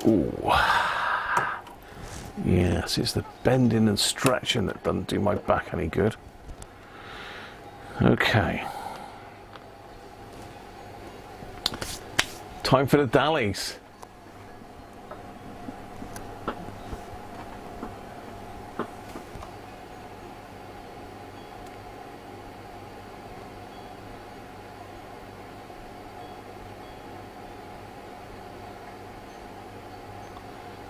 Ooh. Yes, it's the bending and stretching that doesn't do my back any good. Okay. Time for the dallies.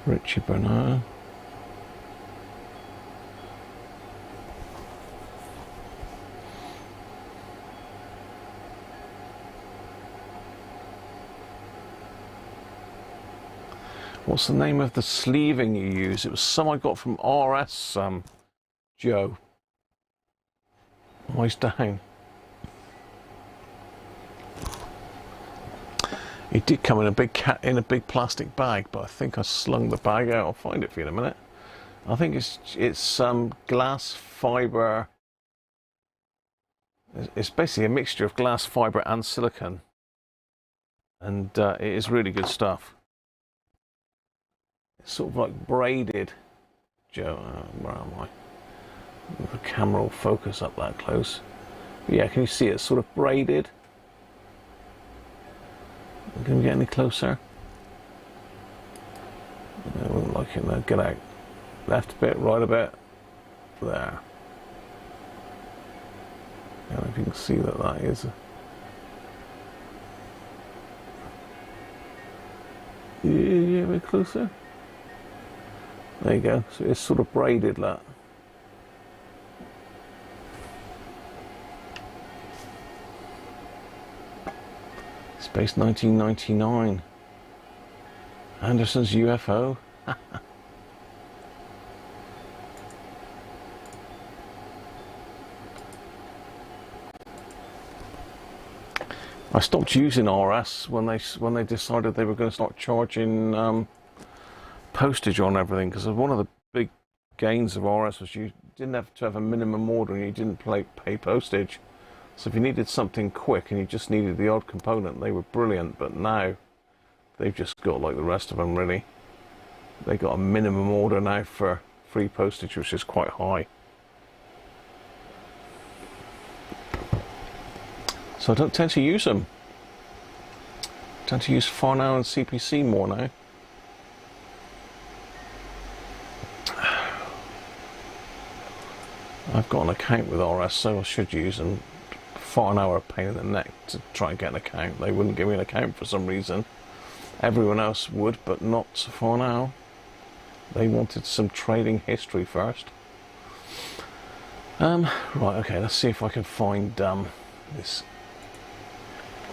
Richie Bernard. What's the name of the sleeving you use? It was some I got from RS, Joe. Eyes down. It did come in a big plastic bag, but I think I slung the bag out. I'll find it for you in a minute. I think it's glass fiber. It's basically a mixture of glass fiber and silicone, and it is really good stuff. It's sort of like braided. Joe, where am I? The camera will focus up that close. But yeah, can you see it? It's sort of braided. Can we get any closer? I wouldn't like it now. Get out. Left a bit, right a bit. There. I don't know if you can see that is. Yeah, a bit closer. There you go. So it's sort of braided like that. Space 1999. Anderson's UFO. I stopped using RS when they decided they were going to start charging postage on everything, because one of the big gains of RS was you didn't have to have a minimum order and you didn't pay postage. So if you needed something quick and you just needed the odd component, they were brilliant. But now they've just got, like the rest of them really, they got a minimum order now for free postage, which is quite high. So I don't tend to use them. I tend to use Farnow and CPC more now. I've got an account with RS, so I should use them. Farnow are a pain in the neck to try and get an account. They wouldn't give me an account for some reason. Everyone else would, but not Farnow. They wanted some trading history first. Right, okay, let's see if I can find this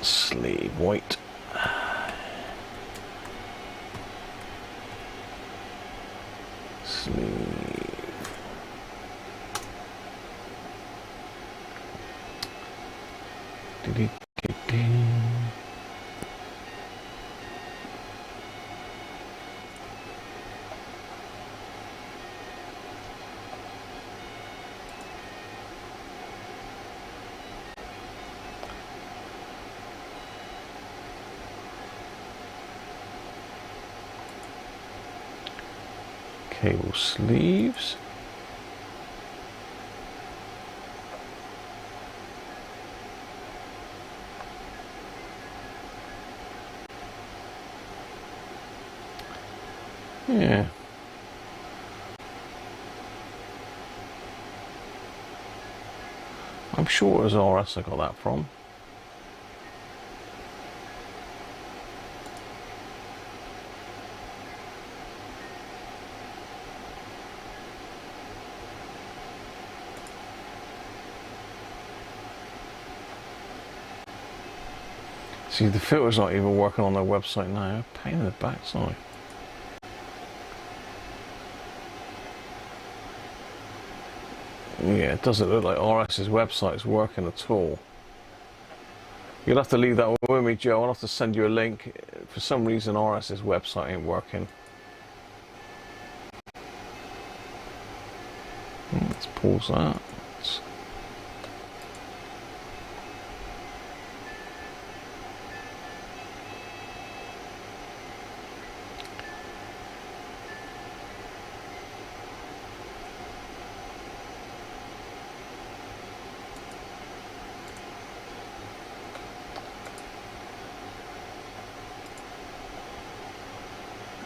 sleeve. Wait. Sleeve. Cable sleeves. Yeah. I'm sure it was RS I got that from. See, the filter's not even working on their website now. Pain in the backside. Yeah, it doesn't look like RS's website is working at all. You'll have to leave that with me, Joe. I'll have to send you a link. For some reason, RS's website ain't working. Let's pause that.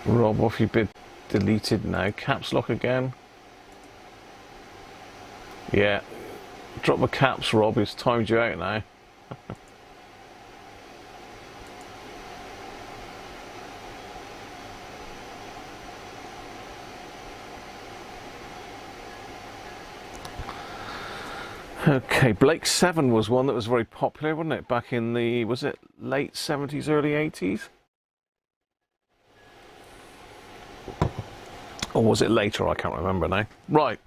Rob, off you've been deleted now. Caps lock again. Yeah. Drop the caps, Rob. It's timed you out now. Okay, Blake 7 was one that was very popular, wasn't it? Back in the, was it late 70s, early 80s? Or was it later? I can't remember now. Right.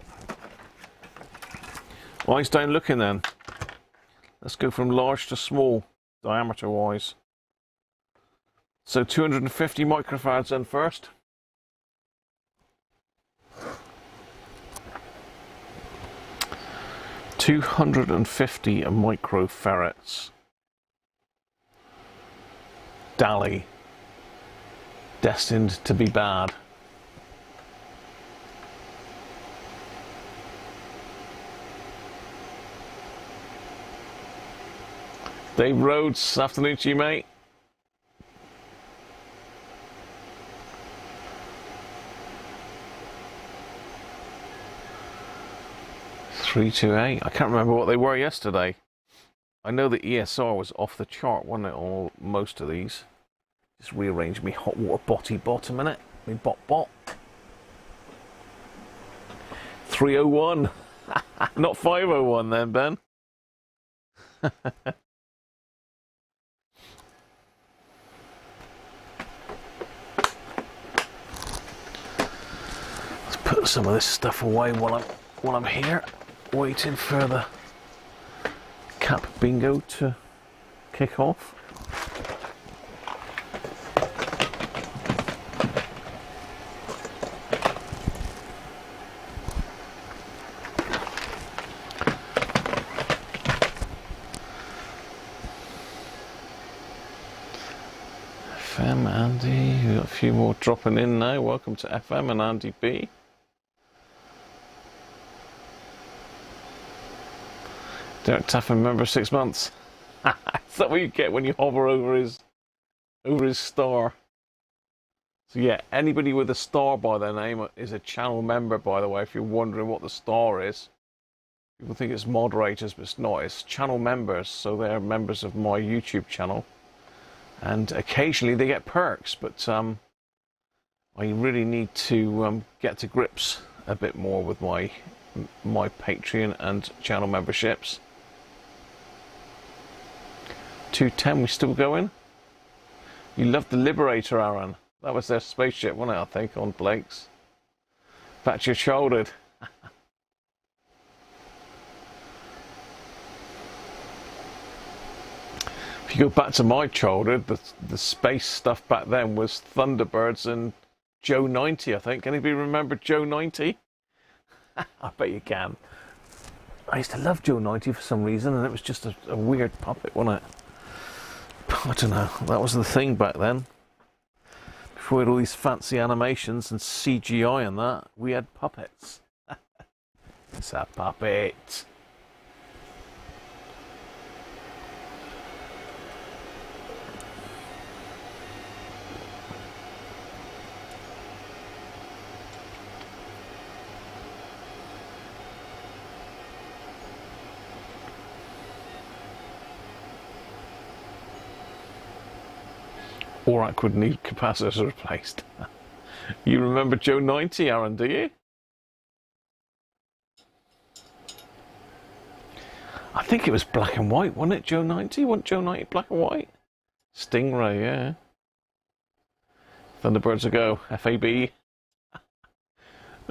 Eyes down looking then. Let's go from large to small, diameter wise. So 250 microfarads then first. $250 microfarads. Dally. Destined to be bad. Dave Rhodes, afternoon to you, mate. $328. I can't remember what they were yesterday. I know the ESR was off the chart, wasn't it? All most of these. Just rearrange me hot water botty bot a minute. Me bot. 301. Not 501 then, Ben. Put some of this stuff away while I'm here, waiting for the cap bingo to kick off. FM Andy, we've got a few more dropping in now. Welcome to FM and Andy B. Derek Taffin, member 6 months. Is that what you get when you hover over his star? So yeah, anybody with a star by their name is a channel member, by the way, if you're wondering what the star is. People think it's moderators, but it's not. It's channel members, so they're members of my YouTube channel. And occasionally they get perks, but I really need to get to grips a bit more with my Patreon and channel memberships. 210, we still going? You loved the Liberator, Aaron. That was their spaceship, wasn't it, I think, on Blake's. Back to your childhood. If you go back to my childhood, the space stuff back then was Thunderbirds and Joe 90, I think. Anybody remember Joe 90? I bet you can. I used to love Joe 90 for some reason, and it was just a weird puppet, wasn't it? I don't know. That was the thing back then. Before we had all these fancy animations and CGI and that, we had puppets. It's a puppet. Orac would need capacitors replaced. You remember Joe 90, Aaron, do you? I think it was black and white, wasn't it, Joe 90? Wasn't Joe 90 black and white? Stingray, yeah. Thunderbirds a go. FAB.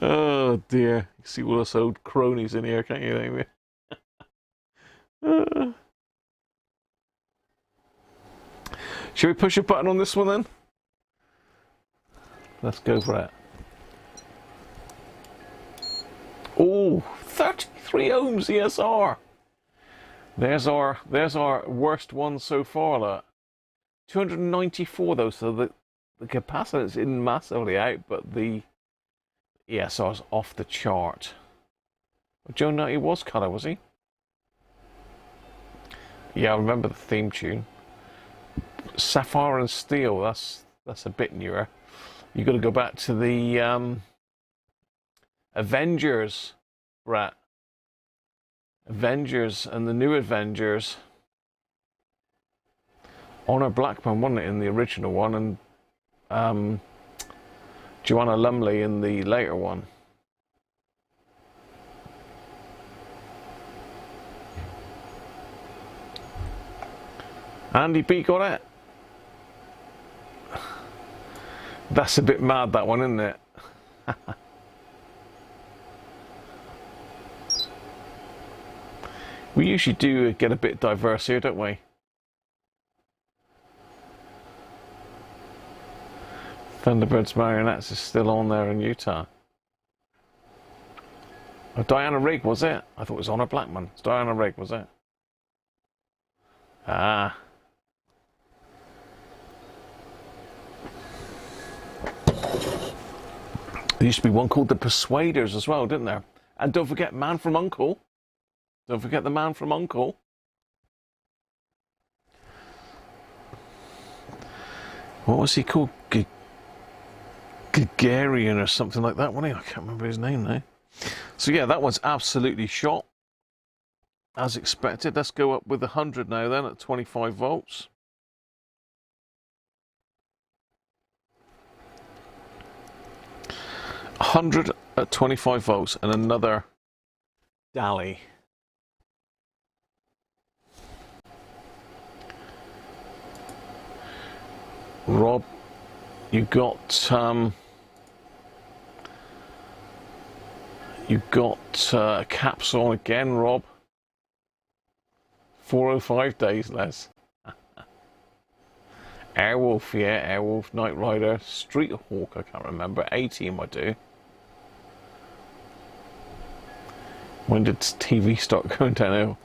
Oh dear. You see all those old cronies in here, can't you, Amy? Should we push a button on this one then? Let's go for it. Oh, 33 ohms ESR. There's our worst one so far. Look, 294 though. So the capacitance isn't massively out, but the ESR's off the chart. Joe Nutty was colour, was he? Yeah, I remember the theme tune. Sapphire and Steel. That's a bit newer. You got to go back to the Avengers, Brett. Avengers and the new Avengers. Honor Blackman, wasn't it, in the original one, and Joanna Lumley in the later one. Andy B got it. That's a bit mad, that one, isn't it? We usually do get a bit diverse here, don't we? Thunderbirds Marionettes is still on there in Utah. Oh, Diana Rigg, was it? I thought it was Honor Blackman. It's Diana Rigg, was it? Ah. There used to be one called the Persuaders as well, didn't there? And don't forget Man from U.N.C.L.E. Don't forget the Man from U.N.C.L.E. What was he called? Gagarian or something like that, wasn't he? I can't remember his name now. So yeah, that one's absolutely shot. As expected. Let's go up with 100 now then at 25 volts. $100 at 25 volts and another Dally. Rob, you got caps on again, Rob. 405 days less. Airwolf, yeah, Airwolf, Knight Rider, Street Hawk, I can't remember. A-Team, I do. When did TV start going downhill?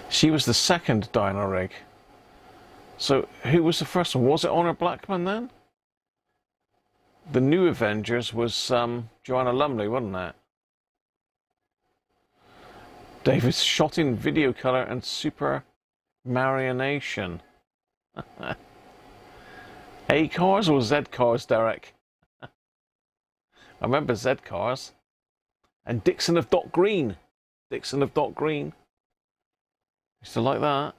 She was the second Diana Rigg. So who was the first one? Was it Honor Blackman then? The new Avengers was Joanna Lumley, wasn't it? David's shot in video color and super marionation. A cars or Z cars, Derek? I remember Z cars. And Dixon of Dot Green. Dixon of Dot Green. Used to like that.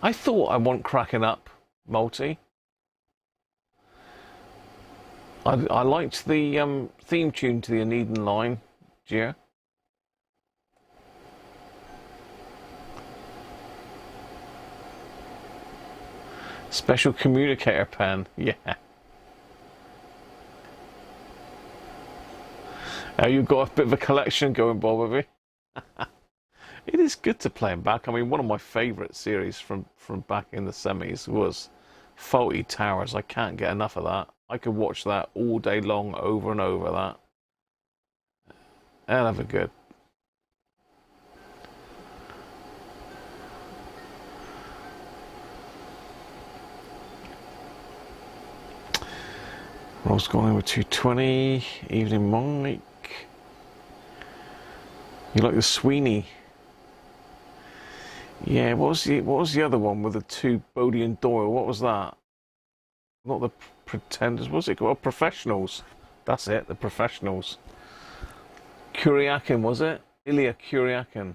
I thought I want cracking up multi. I liked the theme tune to the Aneden line, Gia. Special communicator pen, yeah. You've got a bit of a collection going, Bob, have you? It is good to play them back. I mean, one of my favourite series from back in the semis was Faulty Towers. I can't get enough of that. I could watch that all day long, over and over that. Hell of a good. Roll's gone in with 220. Evening Mike. You like the Sweeney? Yeah, what was the other one with the two, Bodie and Doyle? What was that? Not the Pretenders, was it? Well, Professionals. That's it, the Professionals. Kuryakin, was it? Ilya Kuryakin.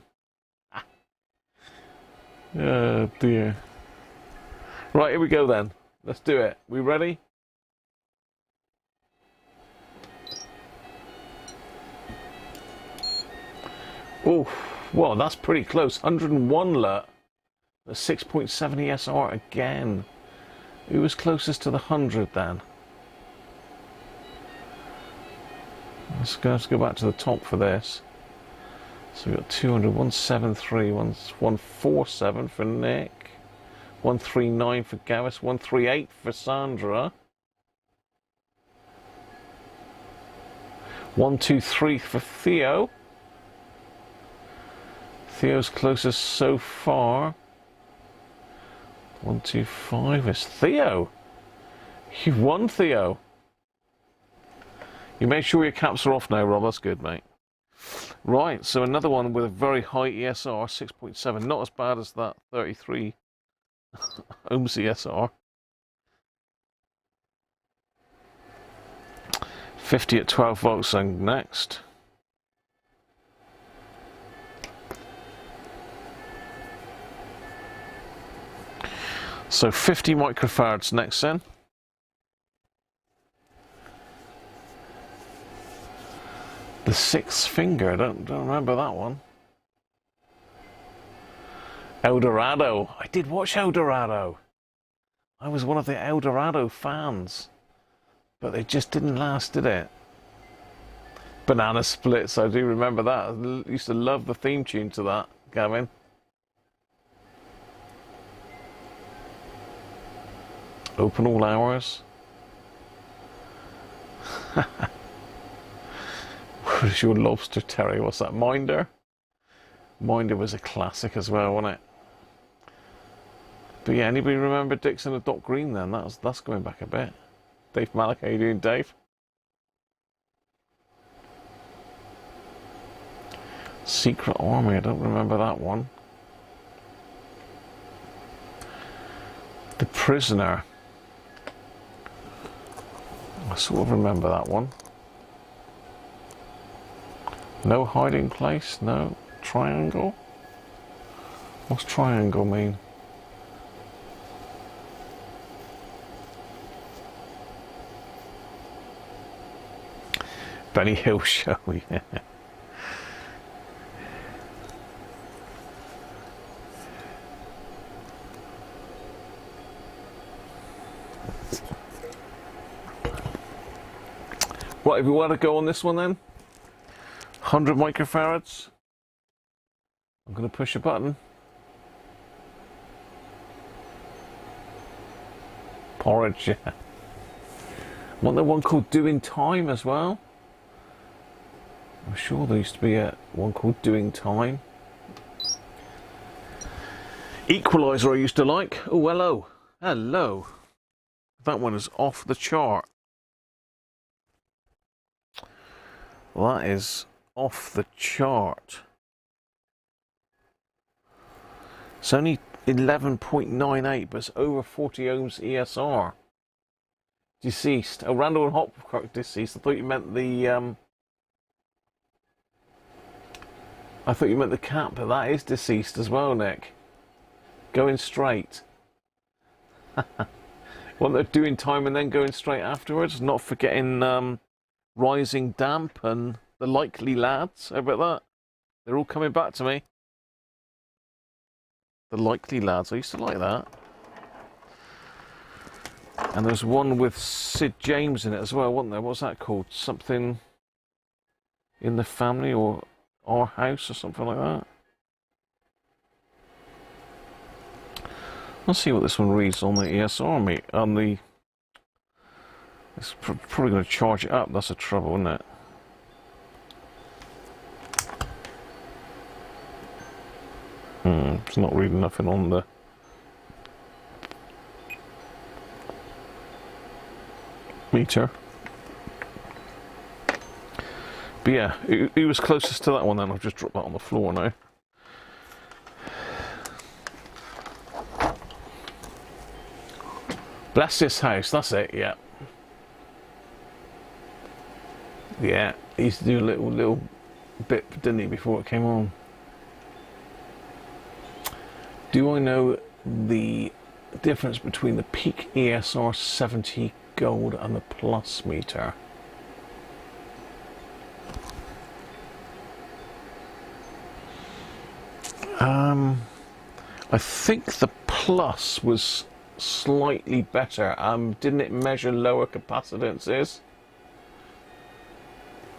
Ah. Oh dear. Right, here we go then. Let's do it. We ready? Whoa, that's pretty close. 101 LUT. A 6.7 ESR again. Who was closest to the 100 then? Let's go back to the top for this. So we've got 200, 173, 147 for Nick, 139 for Gareth, 138 for Sandra, 123 for Theo. Theo's closest so far. 125 is Theo. You won, Theo. You make sure your caps are off now, Rob. That's good, mate. Right, so another one with a very high ESR, 6.7. Not as bad as that 33 ohms ESR. 50 at 12 volts and next. So 50 microfarads next then. The sixth finger, don't remember that one. Eldorado. I did watch Eldorado. I was one of the Eldorado fans. But it just didn't last, did it? Banana Splits, I do remember that. I used to love the theme tune to that, Gavin. Open all hours. What is your lobster, Terry? What's that? Minder? Minder was a classic as well, wasn't it? But yeah, anybody remember Dixon and Doc Green then? That's going back a bit. Dave Malik, how you doing, Dave? Secret Army, I don't remember that one. The Prisoner. I sort of remember that one. No hiding place, no. Triangle? What's triangle mean? Benny Hill Show, yeah. Right, if we want to go on this one then, 100 microfarads. I'm going to push a button. Porridge, yeah. Want the one called Doing Time as well? I'm sure there used to be one called Doing Time. Equalizer I used to like. Oh, hello. Hello. That one is off the chart. Well, that is off the chart. It's only 11.98, but it's over 40 ohms ESR. Deceased. Oh, Randall and Hopkirk deceased. I thought you meant the cap, but that is deceased as well, Nick. Going straight. Well, they're doing time and then going straight afterwards. Not forgetting Rising Damp and the Likely Lads. How about that? They're all coming back to me. The Likely Lads. I used to like that. And there's one with Sid James in it as well, wasn't there? What's that called? Something in the Family or Our House or something like that. Let's see what this one reads on the ESR, mate. On the... It's probably going to charge it up. That's the trouble, isn't it? It's not reading nothing on the... meter. But yeah, he was closest to that one then. I've just dropped that on the floor now. Bless this house, that's it, yeah. Yeah, he used to do a little bit, didn't he, before it came on. Do I know the difference between the peak ESR 70 gold and the plus meter? I think the plus was slightly better. Didn't it measure lower capacitances?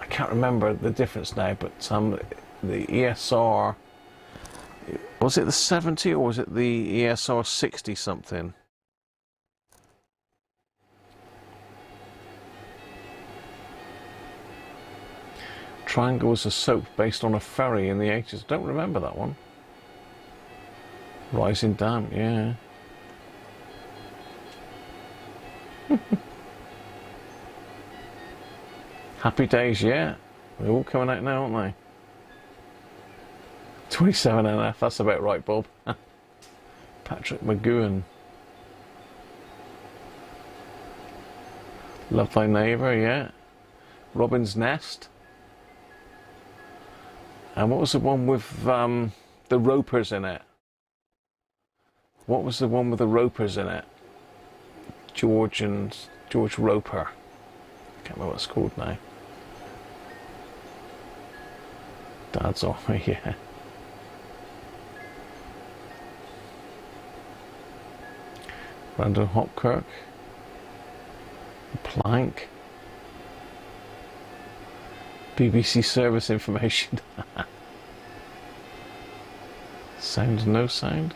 I can't remember the difference now, but the ESR, was it the 70 or was it the ESR 60 something? Triangle was a soap based on a ferry in the 80s. Don't remember that one. Rising Damp, yeah. Happy Days, yeah. They're all coming out now, aren't they? 27 NF, that's about right, Bob. Patrick McGowan. Love Thy Neighbour, yeah. Robin's Nest. And what was the one with the ropers in it? What was the one with the ropers in it? George Roper. Can't remember what it's called now. Dad's Army, yeah. Brandon Hopkirk. Plank. BBC service information. Sound, no sound.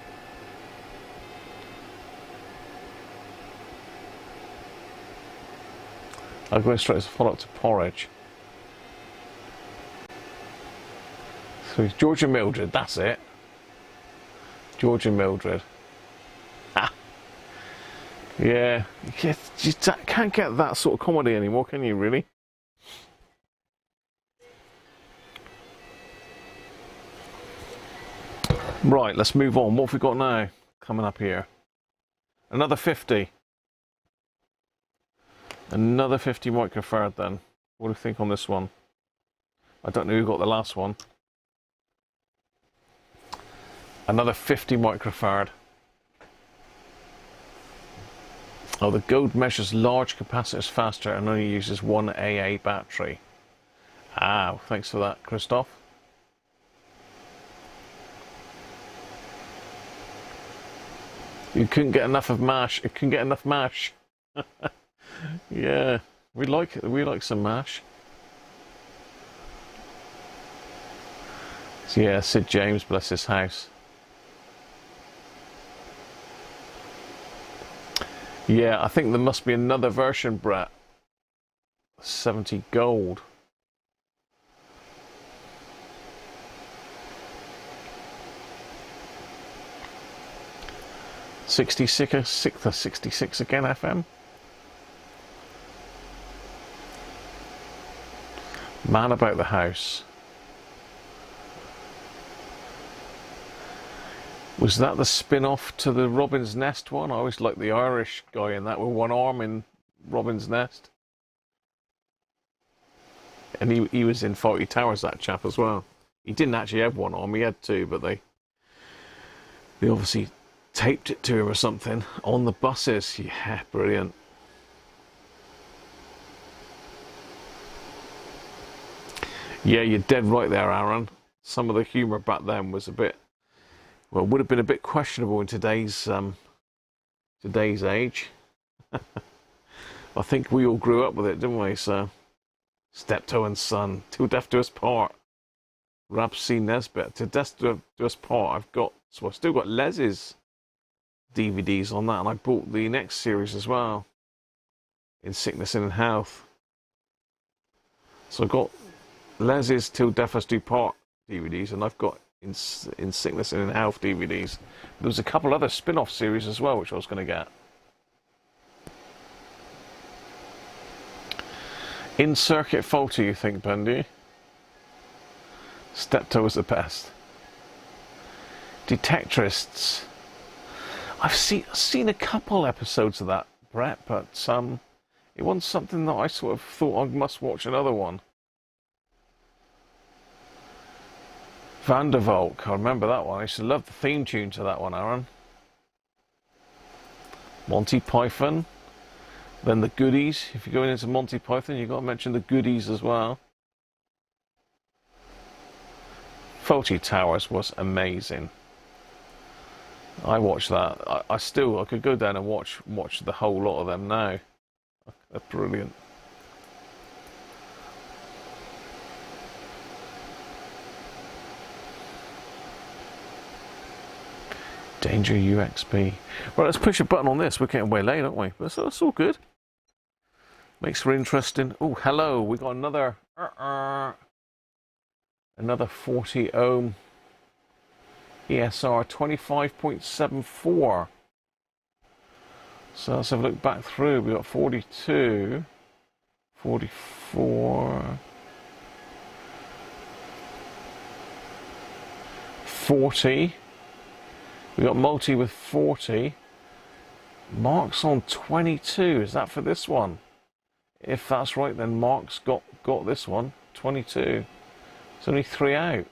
I'll go straight as a follow-up to porridge. So it's George and Mildred, that's it. George and Mildred. Ah. Yeah, you can't get that sort of comedy anymore, can you, really? Right, let's move on. What have we got now coming up here? Another 50. Another 50 microfarad then. What do you think on this one? I don't know who got the last one. Another 50 microfarad. Oh, the gold measures large capacitors faster and only uses one AA battery. Ah, thanks for that, Christoph. You couldn't get enough of mash. It couldn't get enough mash. Yeah, we like it. We like some mash. So yeah, Sid James, bless his house. Yeah, I think there must be another version, Brett. 70 gold. '66 again, FM. Man About the House. Was that the spin-off to the Robin's Nest one? I always liked the Irish guy in that with one arm in Robin's Nest. And he was in Fawlty Towers, that chap, as well. He didn't actually have one arm, he had two, but they obviously taped it to him or something on the buses. Yeah, brilliant. Yeah, you're dead right there, Aaron. Some of the humour back then was a bit, well, would have been a bit questionable in today's age. I think we all grew up with it, didn't we? So, Steptoe and Son, Till Death Do Us Part, Rab C. Nesbitt, Till Death Do Us Part. I've still got Les's DVDs on that, and I bought the next series as well, In Sickness and in Health. So I've got Les's Till Death Us Do Part DVDs, and I've got in Sickness and in Health DVDs. There was a couple other spin-off series as well, which I was going to get. In-circuit faulty, you think, Bundy? Steptoe was the best. Detectorists. I've seen a couple episodes of that, Brett, but it wasn't something that I sort of thought I must watch another one. Vandervalk, I remember that one. I used to love the theme tune to that one, Aaron. Monty Python. Then the goodies. If you're going into Monty Python, you've got to mention the goodies as well. Faulty Towers was amazing. I watched that. I could go down and watch the whole lot of them now. They're brilliant. Danger UXP. Right, let's push a button on this. We're getting way late, aren't we? But that's all good. Makes for interesting. Oh, hello. We got another 40 ohm ESR 25.74. So let's have a look back through. We got 42, 44, 40. We got multi with 40. Mark's on 22. Is that for this one? If that's right, then Mark's got this one. 22. It's only 3 out.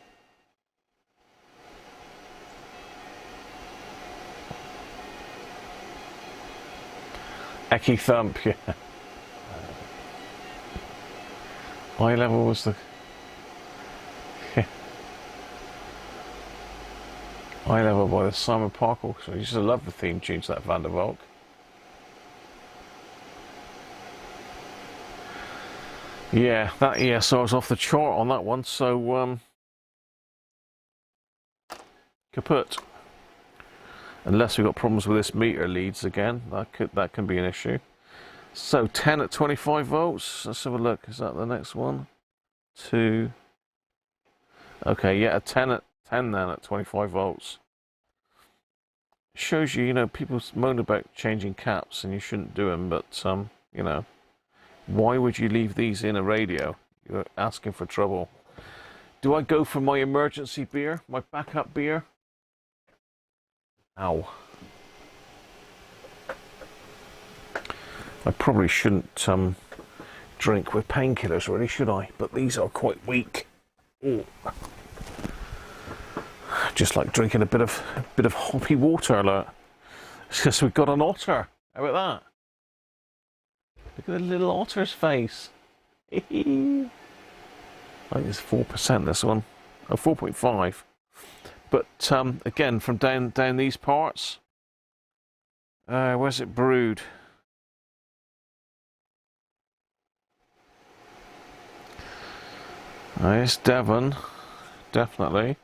Ecky thump, yeah. Eye level was the... Eye level by the Simon Park Orchestra. I used to love the theme tune to that Van der Valk. Yeah, that ESR is off the chart on that one, so kaput. Unless we've got problems with this meter leads again, that can be an issue. So 10 at 25 volts. Let's have a look. Is that the next one? 2. Okay, yeah, a 10 then at 25 volts. Shows you, people moan about changing caps and you shouldn't do them, but why would you leave these in a radio? You're asking for trouble. Do I go for my emergency beer, my backup beer? Ow. I probably shouldn't drink with painkillers, really, should I? But these are quite weak. Ooh. Just like drinking a bit of hoppy water. Alert. It's because we've got an otter. How about that? Look at the little otter's face. I think it's 4% this one. Oh, 4.5. But again, from down these parts, where's it brewed? It's Devon, definitely.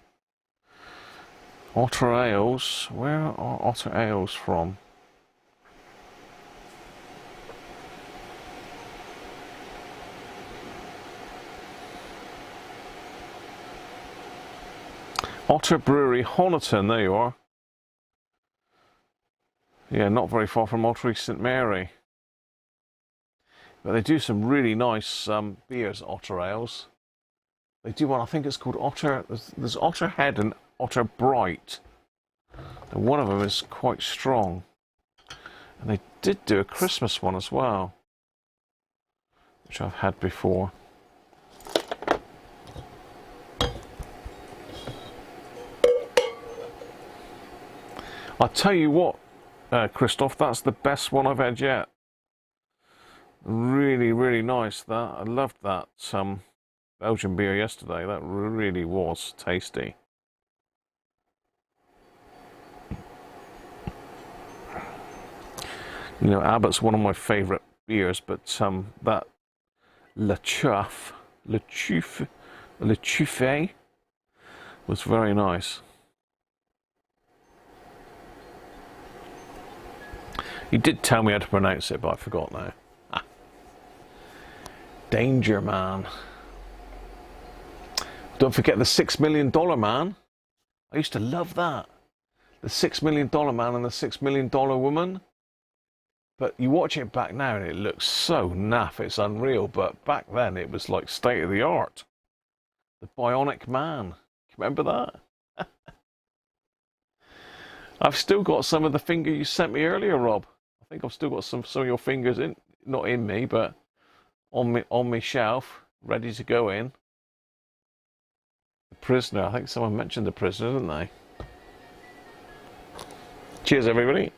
Otter ales. Where are otter ales from? Otter Brewery, Honiton, there you are. Yeah, not very far from Ottery St Mary. But they do some really nice beers, Otter ales. They do one, I think it's called Otter, there's Otter Head and Otter Bright. And one of them is quite strong. And they did do a Christmas one as well, which I've had before. I'll tell you what, Christoph, that's the best one I've had yet. Really, really nice, that. I loved that Belgian beer yesterday. That really was tasty. Abbott's one of my favourite beers, but that Le Chouffe was very nice. He did tell me how to pronounce it, but I forgot now. Ah. Danger Man. Don't forget the $6 Million Man. I used to love that. The $6 Million Man and the $6 Million Woman. But you watch it back now and it looks so naff, it's unreal. But back then it was like state of the art. The Bionic Man. Remember that? I've still got some of the finger you sent me earlier, Rob. I think I've still got some of your fingers in, not in me, but on my shelf, ready to go in. The Prisoner. I think someone mentioned The Prisoner, didn't they? Cheers, everybody.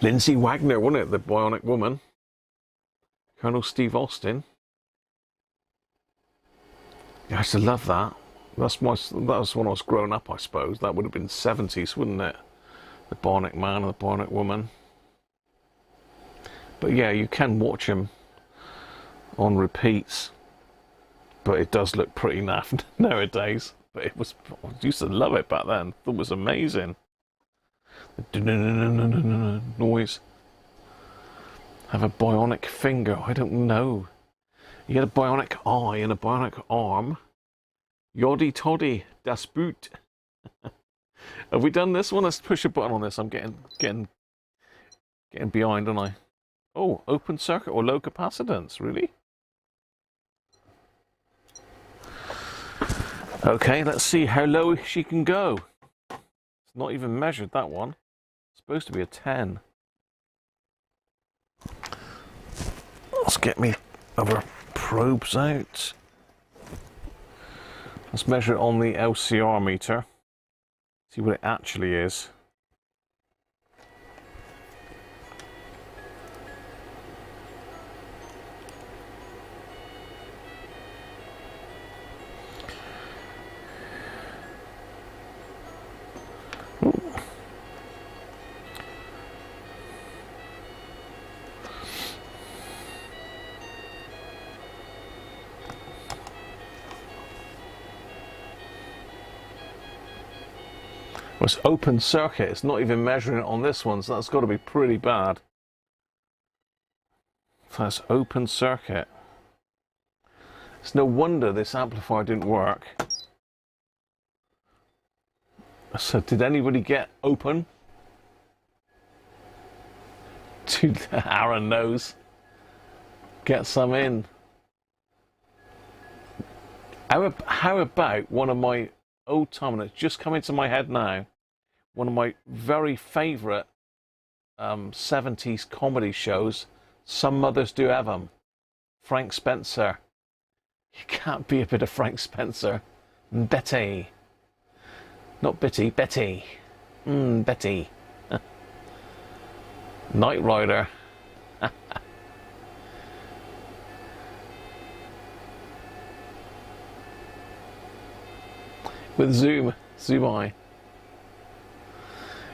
Lindsay Wagner, wasn't it? The Bionic Woman. Colonel Steve Austin. Yeah, I used to love that. That was when I was growing up, I suppose. That would have been 70s, wouldn't it? The Bionic Man and the Bionic Woman. But yeah, you can watch him on repeats. But it does look pretty naff nowadays. But I used to love it back then. It was amazing. The noise. Have a bionic finger. I don't know. You get a bionic eye and a bionic arm. Yoddy toddy, das Boot. Have we done this one? Let's push a button on this. I'm getting behind, aren't I? Oh, open circuit or low capacitance, really? Okay, let's see how low she can go. It's not even measured, that one. It's supposed to be a 10. Let's get me other probes out. Let's measure it on the LCR meter. See what it actually is. Well, it's open circuit. It's not even measuring it on this one, so that's got to be pretty bad. So that's open circuit. It's no wonder this amplifier didn't work. So did anybody get open? Dude, Aaron knows. Get some in. How about one of my old time, and it's just come into my head now, one of my very favourite 70s comedy shows, Some Mothers Do Have 'Em. Frank Spencer. You can't be a bit of Frank Spencer. Betty. Not Bitty, Betty. Betty. Knight Rider. With zoom eye.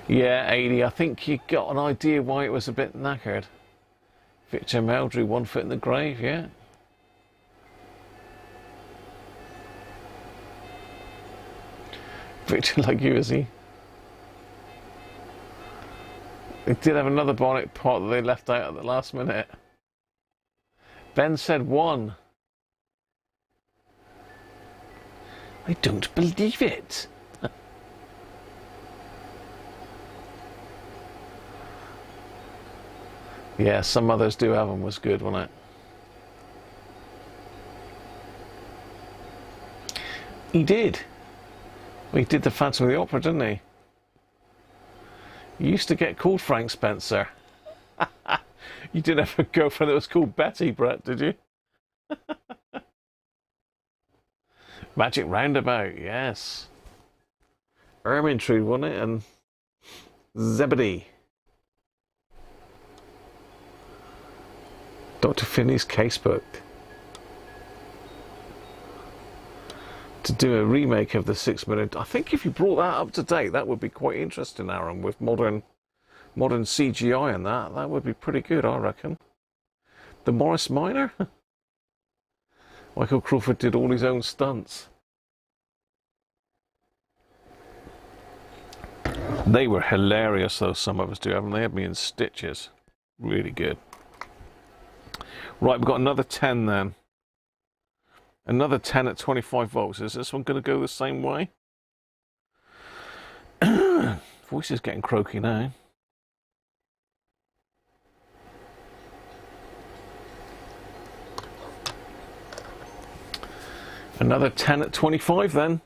Yeah, 80. I think you got an idea why it was a bit knackered. Victor Meldrew, 1 foot in the grave, yeah. Victor like you, is he? They did have another bionic part that they left out at the last minute. Ben said 1. I don't believe it. Yeah, Some Others Do Have 'Em was good, wasn't it? He did. Well, he did the Phantom of the Opera, didn't he? He used to get called Frank Spencer. You didn't have a girlfriend that was called Betty, Brett, did you? Magic Roundabout, yes. Ermintrude, wasn't it? And Zebedee. Dr. Finney's Casebook. To do a remake of the 6-minute. I think if you brought that up to date, that would be quite interesting, Aaron, with modern CGI and that would be pretty good, I reckon. The Morris Minor? Michael Crawford did all his own stunts. They were hilarious, though, Some of us do have them. They had me in stitches. Really good. Right, we've got another 10 then. Another 10 at 25 volts. Is this one going to go the same way? Voice is getting croaky now. Another 10 at 25 then.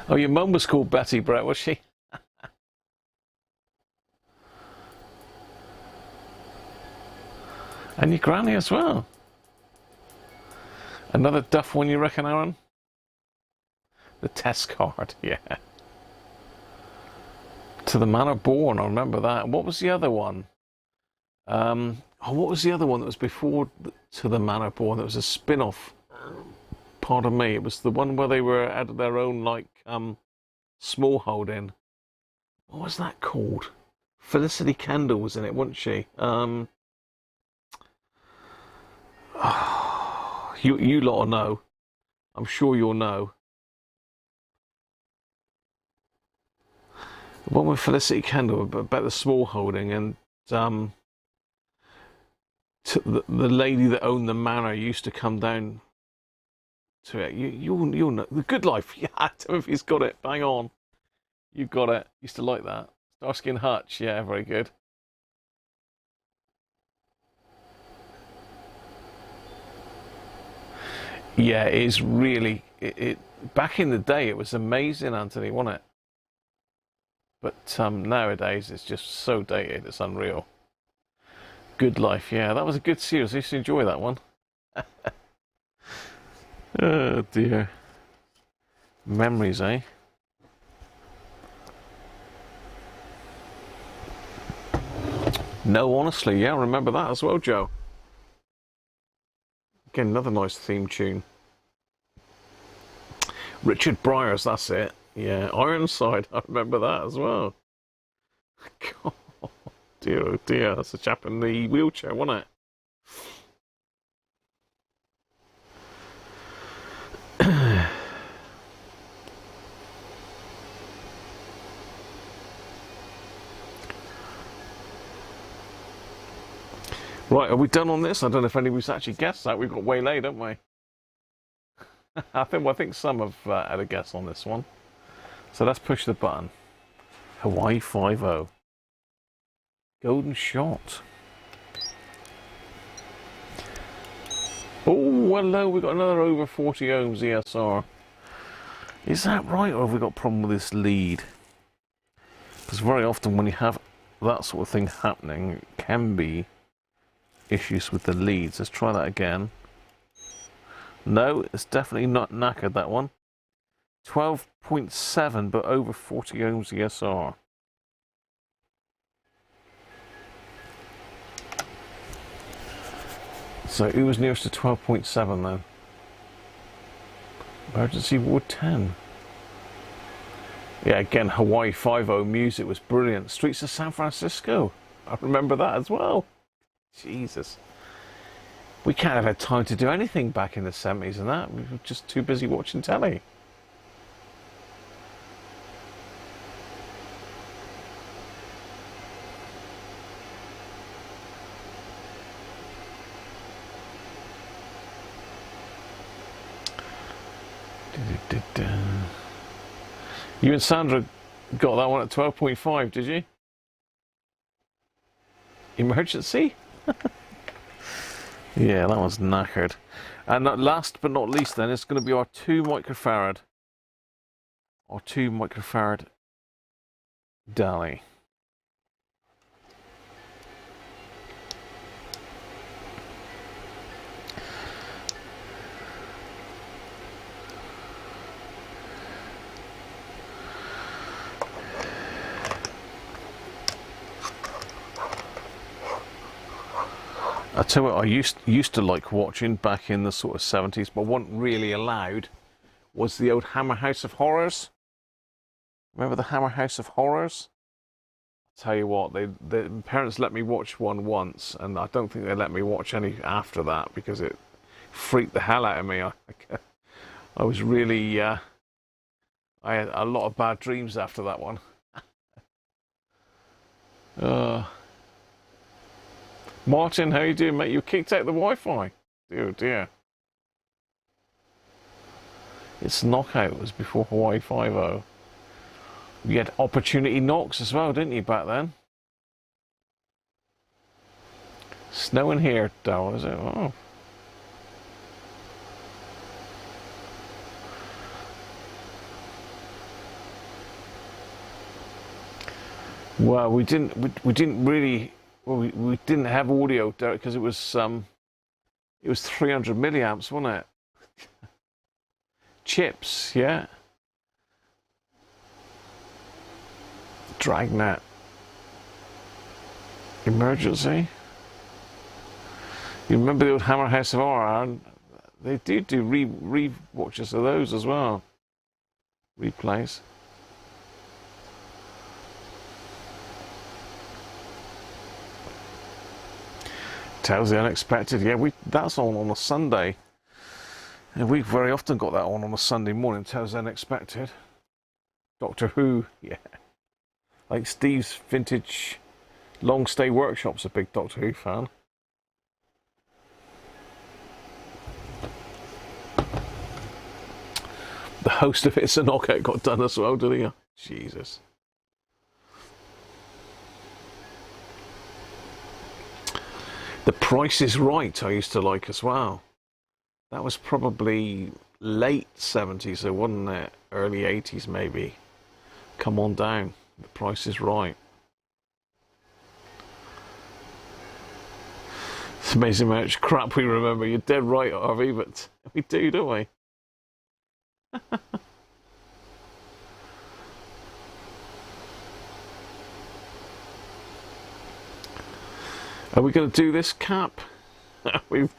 Oh, your mum was called Betty, Brett, was she? And your granny as well. Another duff one, you reckon, Aaron? The test card, yeah. To the Manor Born, I remember that. What was the other one? Oh, what was the other one that was before to the Manor Born? That was a spin-off. Pardon me. It was the one where they were added their own like small holding. What was that called? Felicity Kendall was in it, wasn't she? You lot will know. I'm sure you'll know. The one with Felicity Kendall about the small holding, and the lady that owned the manor used to come down to it. You'll know. The Good Life. Yeah, Timothy's got it. Bang on. You got it. Used to like that. Starsky and Hutch. Yeah, very good. Yeah, it is really. Back in the day, it was amazing, Anthony, wasn't it? But nowadays, it's just so dated. It's unreal. Good Life. Yeah, that was a good series. I used to enjoy that one. Oh dear. Memories, eh? No, honestly, yeah, I remember that as well, Joe. Again, another nice theme tune. Richard Briers, that's it. Yeah, Ironside, I remember that as well. God, dear, oh dear, that's a chap in the wheelchair, wasn't it? Right, are we done on this? I don't know if anybody's actually guessed that. We've got way late, haven't we? I think some have had a guess on this one. So let's push the button. Hawaii 5-0. Golden shot. Oh, hello, we've got another over 40 ohms ESR. Is that right, or have we got a problem with this lead? Because very often when you have that sort of thing happening, it can be issues with the leads. Let's try that again. No, it's definitely not knackered, that one. 12.7, but over 40 ohms ESR. So who was nearest to 12.7 then? Emergency Ward 10. Yeah, again, Hawaii 5-0 music was brilliant. Streets of San Francisco. I remember that as well. Jesus. We can't have had time to do anything back in the 70s and that. We were just too busy watching telly. You and Sandra got that one at 12.5, did you? Emergency? Yeah, that one's knackered. And last but not least then, it's going to be our 2 microfarad. Our 2 microfarad Dali. I tell you what, I used to like watching back in the sort of 70s, but wasn't really allowed, was the old Hammer House of Horrors. Remember the Hammer House of Horrors? I tell you what, the parents let me watch one once, and I don't think they let me watch any after that because it freaked the hell out of me. I was really, I had a lot of bad dreams after that one. Martin, how you doing, mate? You kicked out the Wi-Fi. Oh dear. It's Knockout. It was before Hawaii 5-0. You had Opportunity Knocks as well, didn't you, back then? Snowing here, Darryl, is it? Oh. Well, we didn't really. Well, we didn't have audio, Derek, because it was 300 milliamps, wasn't it? Chips, yeah. Dragnet. Emergency. You remember the old Hacker Sovereign? They do re-watches of those as well. Replays. Tales the Unexpected. Yeah, that's on a Sunday. And we very often got that on a Sunday morning. Tales the Unexpected. Doctor Who, yeah. Like Steve's Vintage Long Stay Workshop's a big Doctor Who fan. The host of It's a Knockout got done as well, didn't he? Jesus. The Price is Right I used to like as well. That was probably late 70s, so wasn't it? Early 80s maybe. Come on down. The Price is Right. It's amazing how much crap we remember. You're dead right, Harvey, but we do, don't we? Are we going to do this, Cap? we've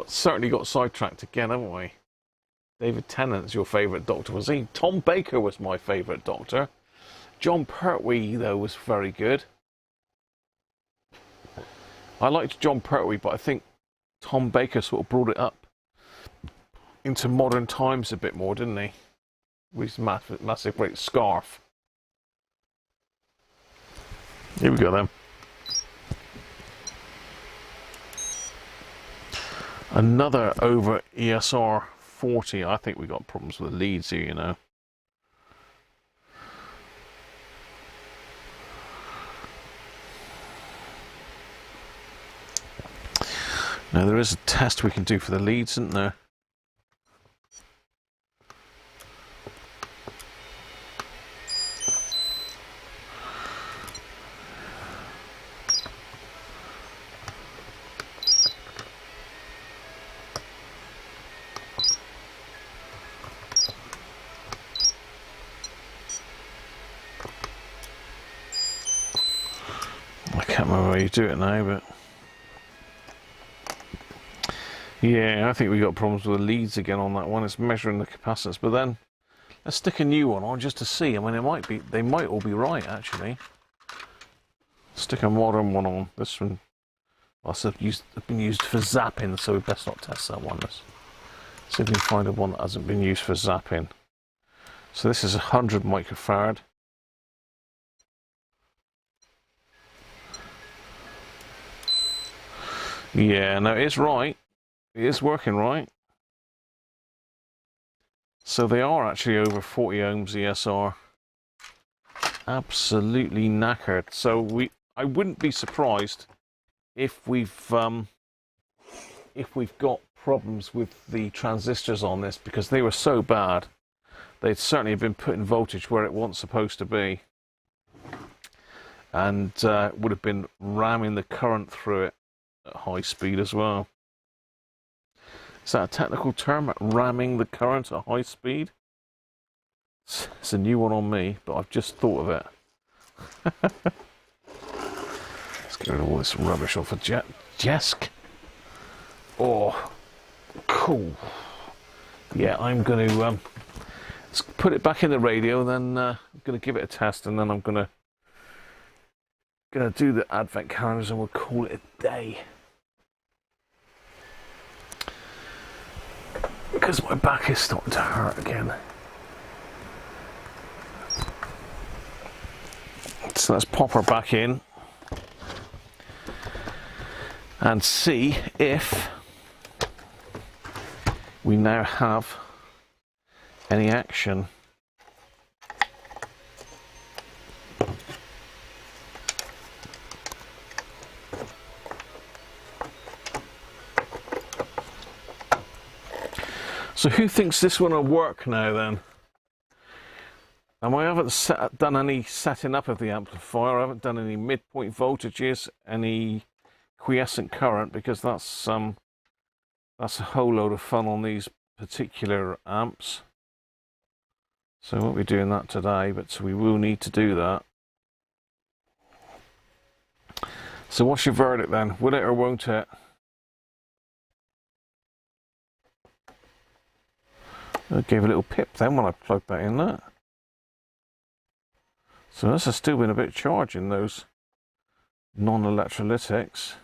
certainly got sidetracked again, haven't we? David Tennant's your favourite Doctor, was he? Tom Baker was my favourite Doctor. John Pertwee, though, was very good. I liked John Pertwee, but I think Tom Baker sort of brought it up into modern times a bit more, didn't he? With his massive great scarf. Here we go then. Another over ESR 40. I think we got problems with the leads here, you know. Now there is a test we can do for the leads, isn't there? I can't remember how you do it now, but yeah, I think we got problems with the leads again on that one. It's measuring the capacitance, but then let's stick a new one on just to see. I mean, they might all be right actually. Stick a modern one on. This one, well, it's been used for zapping, so we best not test that one. Let's see if we can find a one that hasn't been used for zapping. So this is 100 microfarad. Yeah, no, it's right. It is working right. So they are actually over 40 ohms ESR. Absolutely knackered. So I wouldn't be surprised if we've got problems with the transistors on this, because they were so bad. They'd certainly have been putting voltage where it wasn't supposed to be, and would have been ramming the current through it at high speed as well. Is that a technical term? Ramming the current at high speed? It's a new one on me, but I've just thought of it. Let's get rid of all this rubbish off a desk. Oh, cool. Yeah, I'm going to let's put it back in the radio, then I'm going to give it a test, and then I'm going to do the advent calendars, and we'll call it a day. Because my back is starting to hurt again. So let's pop her back in and see if we now have any action. So who thinks this one will work now then? And I haven't done any setting up of the amplifier. I haven't done any midpoint voltages, any quiescent current, because that's a whole load of fun on these particular amps. So I won't be doing that today, but we will need to do that. So what's your verdict then? Will it or won't it? I gave a little pip then when I plugged that in there. So this has still been a bit charging those non-electrolytics.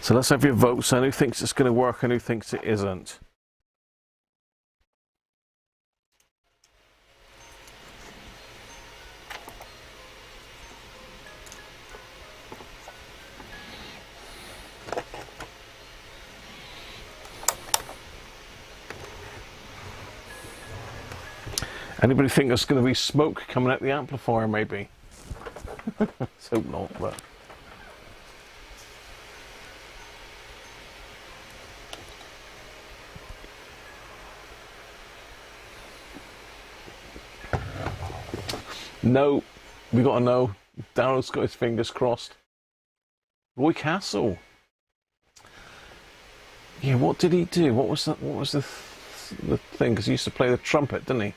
So let's have your votes on who thinks it's going to work and who thinks it isn't. Anybody think there's going to be smoke coming out the amplifier maybe? Let's hope not, but... No, we got to know. Daryl's got his fingers crossed. Roy Castle. Yeah, what did he do? What was that? What was the thing? Because he used to play the trumpet, didn't he?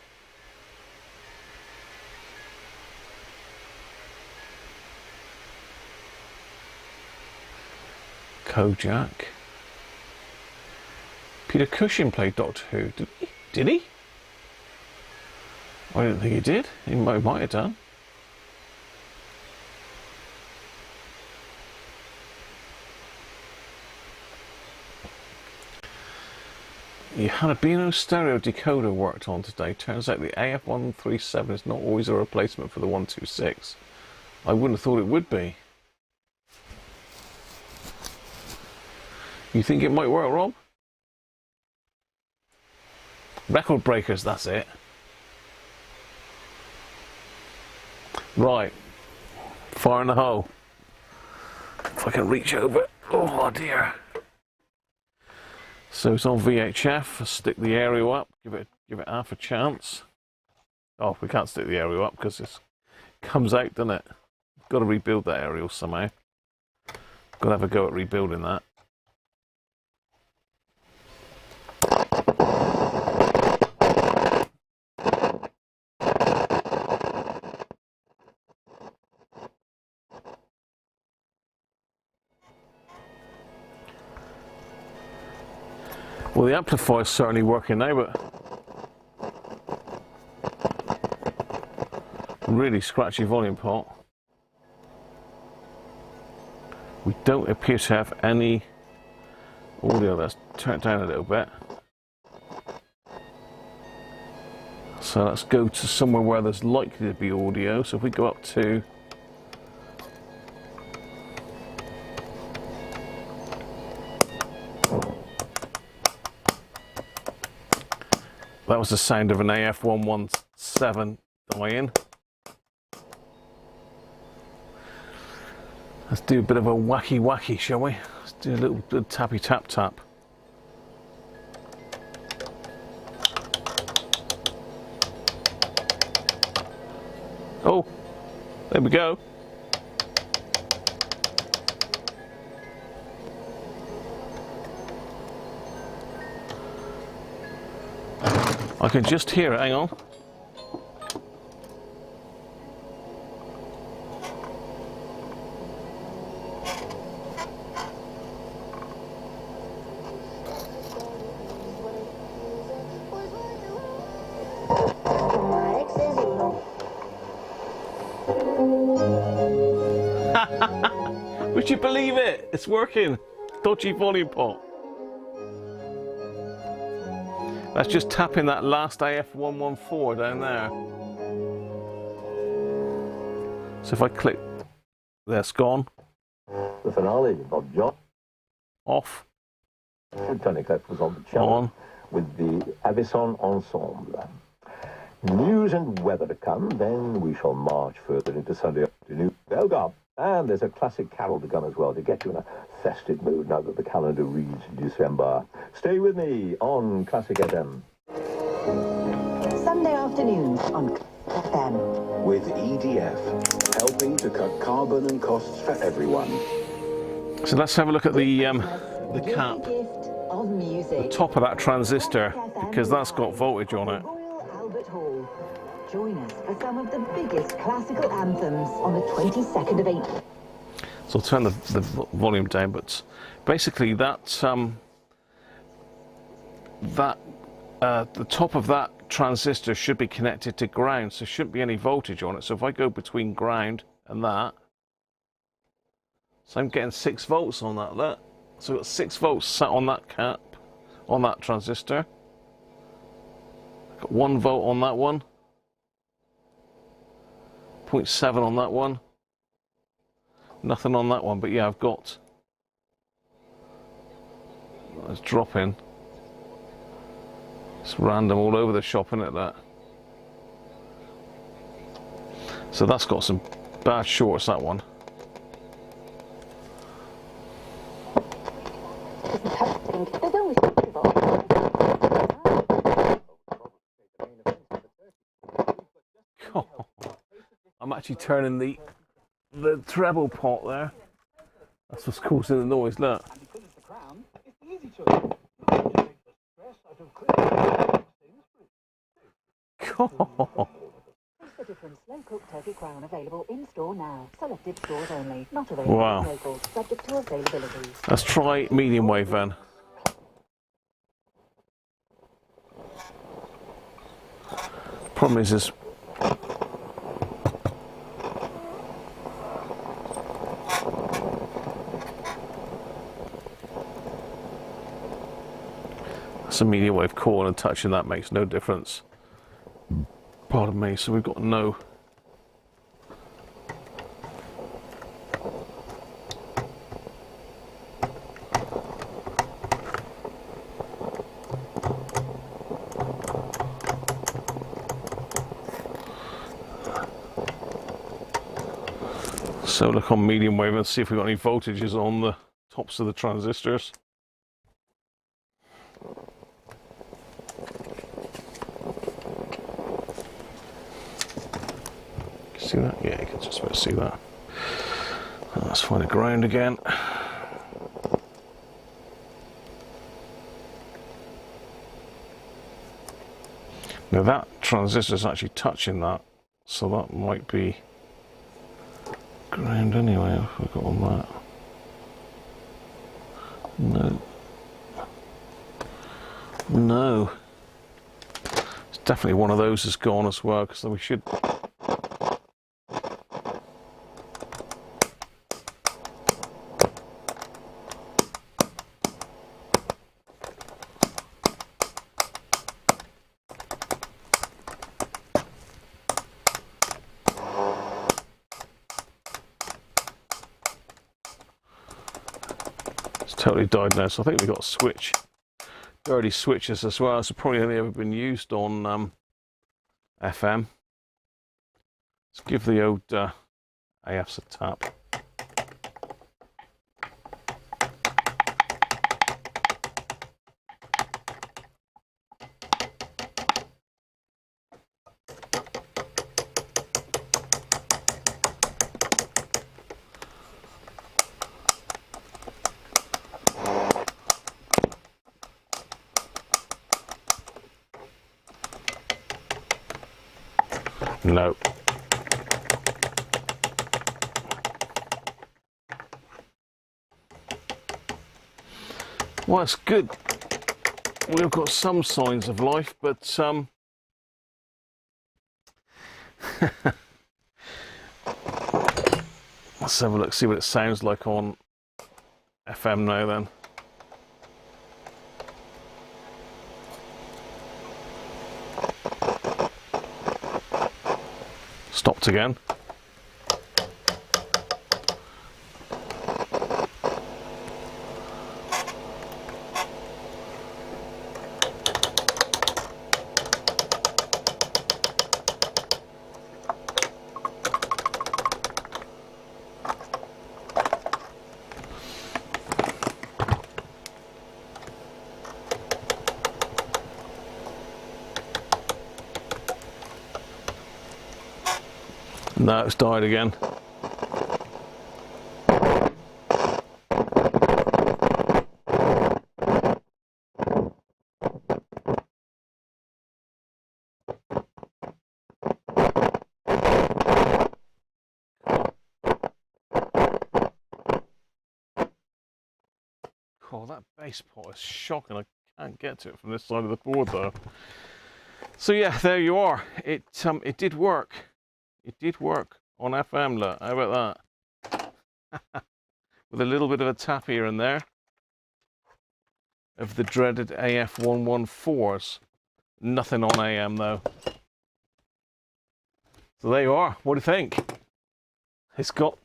Kojak. Peter Cushing played Doctor Who. Did he? Did he? I don't think he did. He might have done. You had a Beano stereo decoder worked on today. Turns out the AF137 is not always a replacement for the 126. I wouldn't have thought it would be. You think it might work, Rob? Record breakers, that's it. Right. Fire in the hole. If I can reach over. Oh dear. So it's on VHF. I'll stick the aerial up. Give it half a chance. Oh, we can't stick the aerial up because it comes out, doesn't it? Got to rebuild that aerial somehow. Got to have a go at rebuilding that. Well, the amplifier's certainly working now, but really scratchy volume pot. We don't appear to have any audio. Let's turn it down a little bit. So let's go to somewhere where there's likely to be audio. So if we go up to that was the sound of an AF117 dying. Let's do a bit of a wacky, shall we? Let's do a little tappy tap tap. Oh, there we go. I can just hear it, hang on. Would you believe it? It's working. Dodgy volume pot. That's just tapping that last AF114 down there. So if I click, that's gone. The finale of John. Off. Tonic was on the channel On. With the Avison Ensemble. News and weather to come, then we shall march further into Sunday afternoon. Belgar. And there's a classic carol to come as well to get you in a festive mood now that the calendar reads December. Stay with me on Classic FM. Sunday afternoons on FM. With EDF, helping to cut carbon and costs for everyone. So let's have a look at the cap, Of music. the top of that transistor, because that's got voltage on it. Royal Albert Hall. Join us for some of the biggest classical anthems on the 22nd of April. So I'll turn the volume down, but basically that the top of that transistor should be connected to ground, so there shouldn't be any voltage on it. So if I go between ground and that, so I'm getting 6 volts on that. Look, so I've got 6 volts sat on that cap, on that transistor. Got 1 volt on that one, 0.7 on that one, nothing on that one. But yeah, I've got, it's dropping. It's random all over the shop, isn't it, that? So that's got some bad shorts, that one. I'm actually turning the treble pot there. That's what's causing the noise, look. The different slow-cooked turkey crown available in store now. Selected stores only. Not available Wow. in locals. Subject to availability. Let's try medium wave then. Problem is that's a medium wave core, and touching that makes no difference. Pardon me. So we've got no. So look on medium wave and see if we've got any voltages on the tops of the transistors. See that? Yeah, you can just about see that. Let's find a ground again. Now that transistor is actually touching that, so that might be ground anyway. If we've got on that. No. No. It's definitely one of those has gone as well, because we should. Totally died now, so I think we've got a switch. Dirty switches as well, so probably only ever been used on FM. Let's give the old AFs a tap. No. Well, it's good. We've got some signs of life, but let's have a look, see what it sounds like on FM now then. Stopped again. No, it's died again. Oh, that base pot is shocking. I can't get to it from this side of the board though. So yeah, there you are. It did work. It did work on FM. Look, how about that? With a little bit of a tap here and there of the dreaded AF114s. Nothing on AM though. So there you are. What do you think? It's got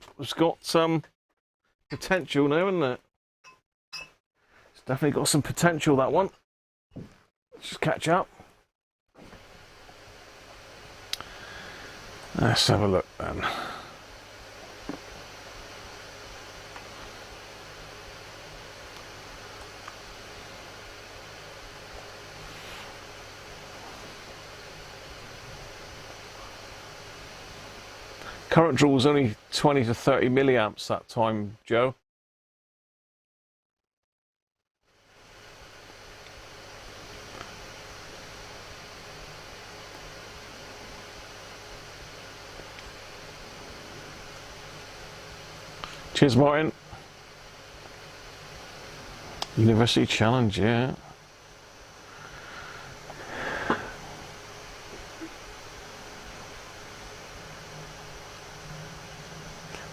some potential now, isn't it? It's definitely got some potential, that one. Let's just catch up. Let's have a look then. Current draw was only 20 to 30 milliamps that time, Joe. Cheers, Martin. University Challenge, yeah.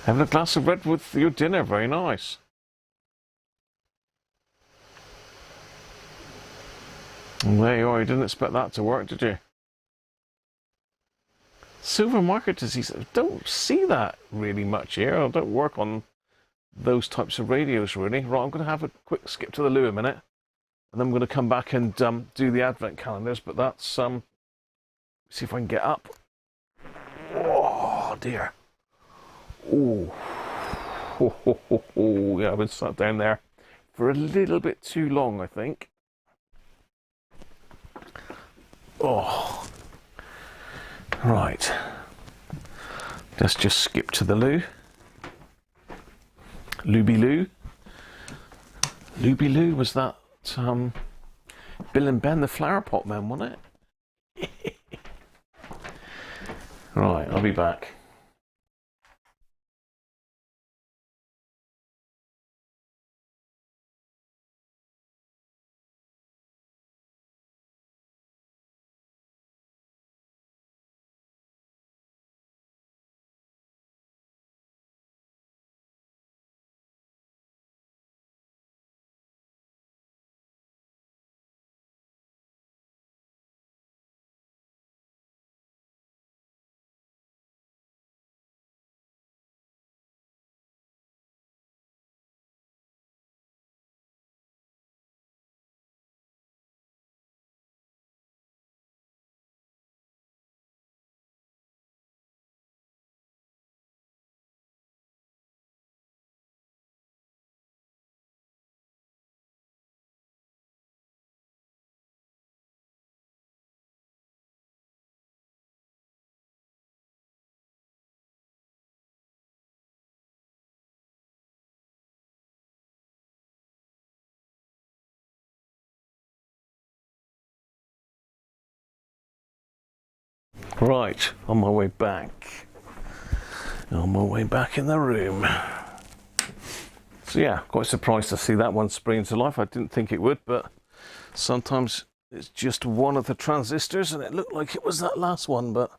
Having a glass of red with your dinner, very nice. And there you are, you didn't expect that to work, did you? Silver market disease, I don't see that really much here. I don't work on those types of radios really. Right, I'm going to have a quick skip to the loo a minute. And then I'm going to come back and do the advent calendars, but that's, see if I can get up. Oh dear. Oh, yeah, I've been sat down there for a little bit too long, I think. Oh, right. Let's just skip to the loo. Looby Loo. Looby Loo, was that Bill and Ben the Flower Pot Men, wasn't it? Right, I'll be back. Right, on my way back. On my way back in the room. So yeah, quite surprised to see that one spring into life. I didn't think it would, but sometimes it's just one of the transistors, and it looked like it was that last one, but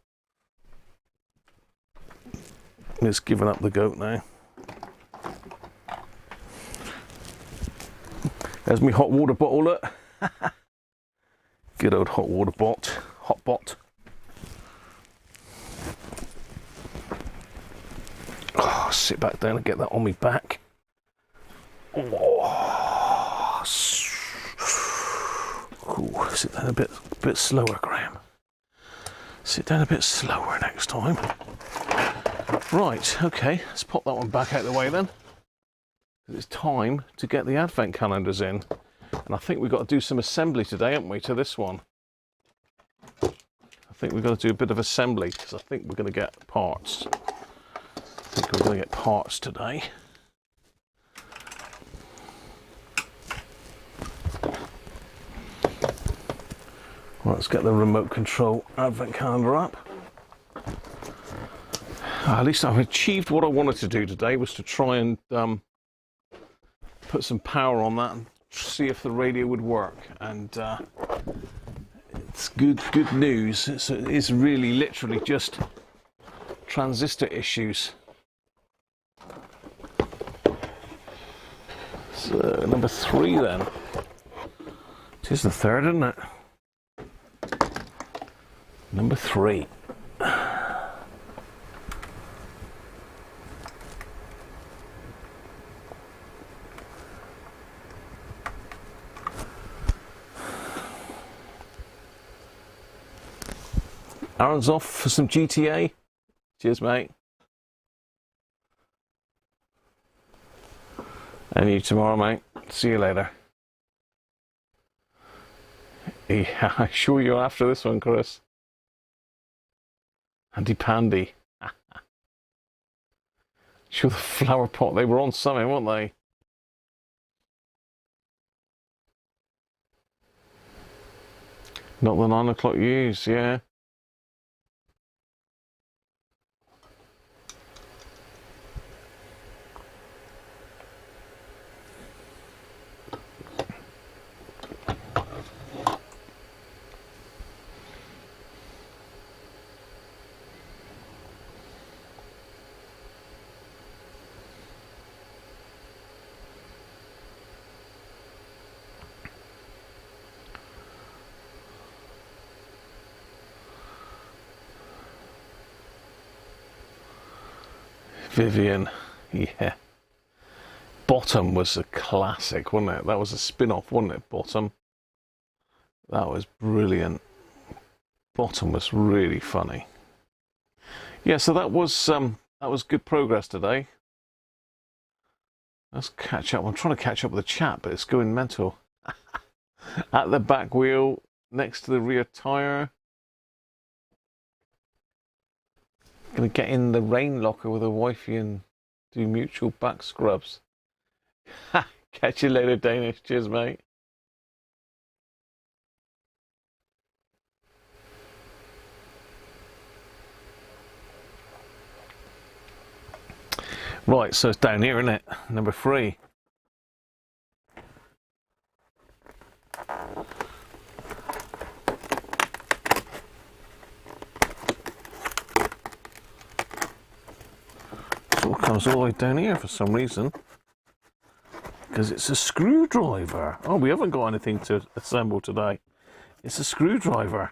it's given up the goat now. There's my hot water bottle, look. Good old hot water hot bot. Oh, sit back down and get that on me back. Oh. Ooh, sit down a bit slower, Graham. Sit down a bit slower next time. Right, okay, let's pop that one back out of the way then. It's time to get the advent calendars in. And I think we've got to do some assembly today, haven't we, to this one? I think we've got to do a bit of assembly, because I think we're going to get parts. I think we're going to get parts today. Right, let's get the remote control advent calendar up. At least I've achieved what I wanted to do today, was to try and put some power on that and see if the radio would work. And it's good news. It's really literally just transistor issues. So number 3 then. It is the 3rd, isn't it? Number 3. Aaron's off for some GTA. Cheers, mate. And you tomorrow, mate. See you later. Yeah, I'm sure you're after this one, Chris. Handy Pandy. Sure, the flower pot, they were on something, weren't they? Not the 9 o'clock use, yeah. Vivian, yeah. Bottom was a classic, wasn't it? That was a spin-off, wasn't it? Bottom. That was brilliant. Bottom was really funny. Yeah, so that was good progress today. Let's catch up. I'm trying to catch up with the chat, but it's going mental. At the back wheel, next to the rear tire. Gonna get in the rain locker with a wifey and do mutual back scrubs. Catch you later, Danish. Cheers, mate. Right, so it's down here, isn't it? Number 3. It comes all the way down here for some reason, because it's a screwdriver. Oh, we haven't got anything to assemble today. It's a screwdriver.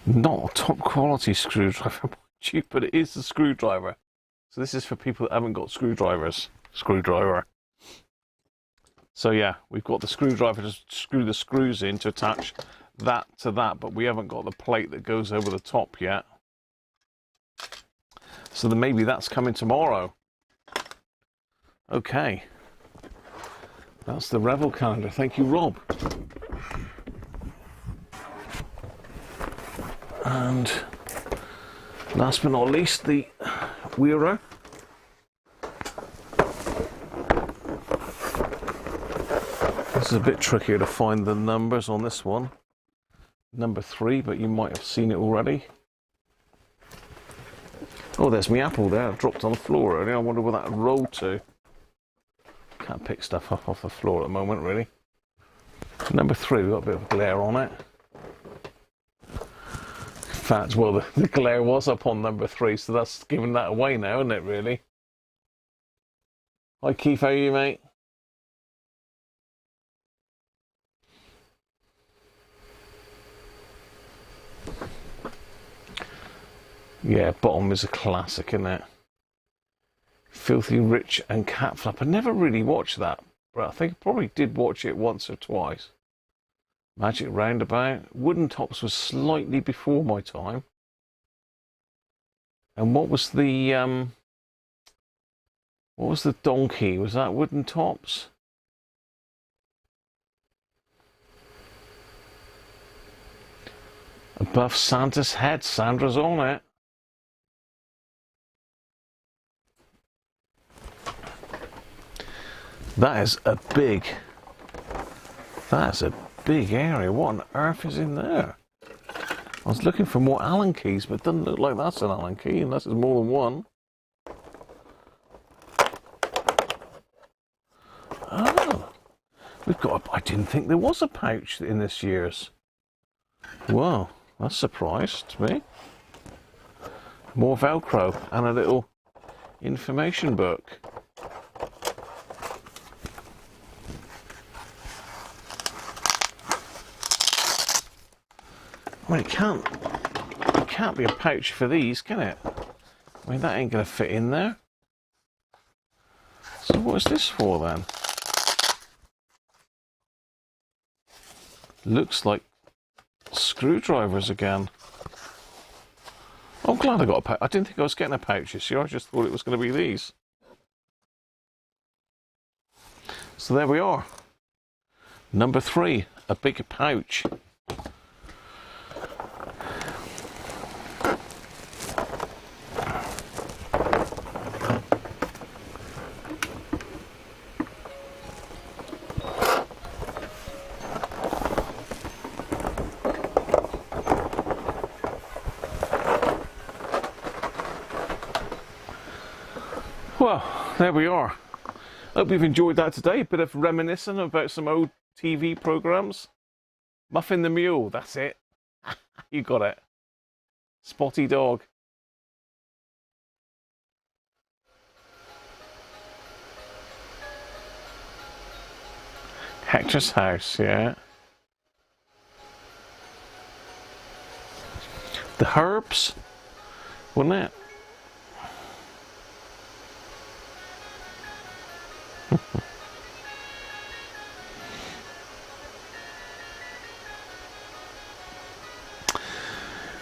Not a top quality screwdriver, but it is a screwdriver. So this is for people that haven't got screwdrivers. Screwdriver. So yeah, we've got the screwdriver to screw the screws in to attach that to that, but we haven't got the plate that goes over the top yet. So then maybe that's coming tomorrow. Okay. That's the Revel calendar. Thank you, Rob. And last but not least, the Wearer. This is a bit trickier to find the numbers on this one. Number 3, but you might have seen it already. Oh, there's my apple there. It dropped on the floor earlier. I wonder where that rolled to. Can't pick stuff up off the floor at the moment, really. Number 3, we've got a bit of glare on it. In fact, well, the glare was up on number 3, so that's giving that away now, isn't it, really? Hi, Keith. How are you, mate? Yeah, Bottom is a classic, isn't it? Filthy Rich and Cat Flap. I never really watched that, but I think I probably did watch it once or twice. Magic Roundabout. Wooden Tops was slightly before my time. And what was the donkey? Was that Wooden Tops? Above Santa's Head. Sandra's on it. That is a big area. What on earth is in there? I was looking for more Allen keys, but it doesn't look like that's an Allen key unless it's more than one. Oh, we've got. I didn't think there was a pouch in this year's. Wow, that surprised me. More Velcro and a little information book. I mean, it can't be a pouch for these, can it? I mean, that ain't gonna fit in there. So what is this for then? Looks like screwdrivers again. I'm glad I got a pouch. I didn't think I was getting a pouch this year. I just thought it was going to be these. So there we are. Number 3, a big pouch. Well, there we are. Hope you've enjoyed that today. A bit of reminiscing about some old TV programs. Muffin the Mule, that's it. You got it. Spotty Dog. Hector's House, yeah. The Herbs, wasn't it?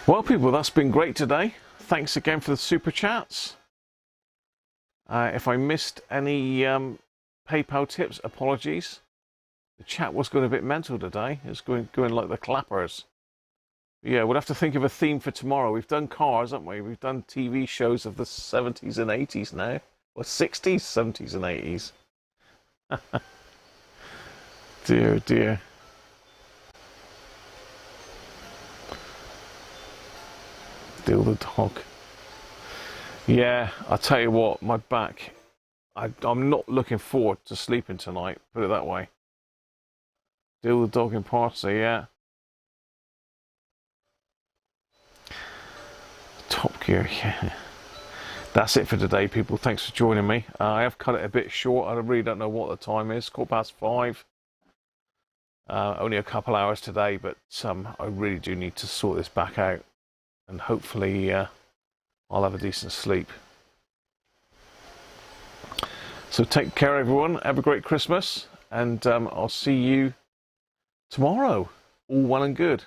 Well, people, that's been great today. Thanks again for the super chats. If I missed any PayPal tips, apologies. The chat was going a bit mental today. It's going like the clappers. Yeah, we'll have to think of a theme for tomorrow. We've done cars, haven't we? We've done TV shows of the 70s and 80s now. Or 60s, 70s and 80s. Dear, dear. Deal the dog. Yeah, I'll tell you what, my back, I'm not looking forward to sleeping tonight, put it that way. Deal the dog in party, yeah. Top Gear, yeah. That's it for today, people. Thanks for joining me. I have cut it a bit short. I really don't know what the time is. 5:15. Only a couple hours today, but I really do need to sort this back out. And hopefully I'll have a decent sleep. So take care, everyone. Have a great Christmas. And I'll see you tomorrow. All well and good.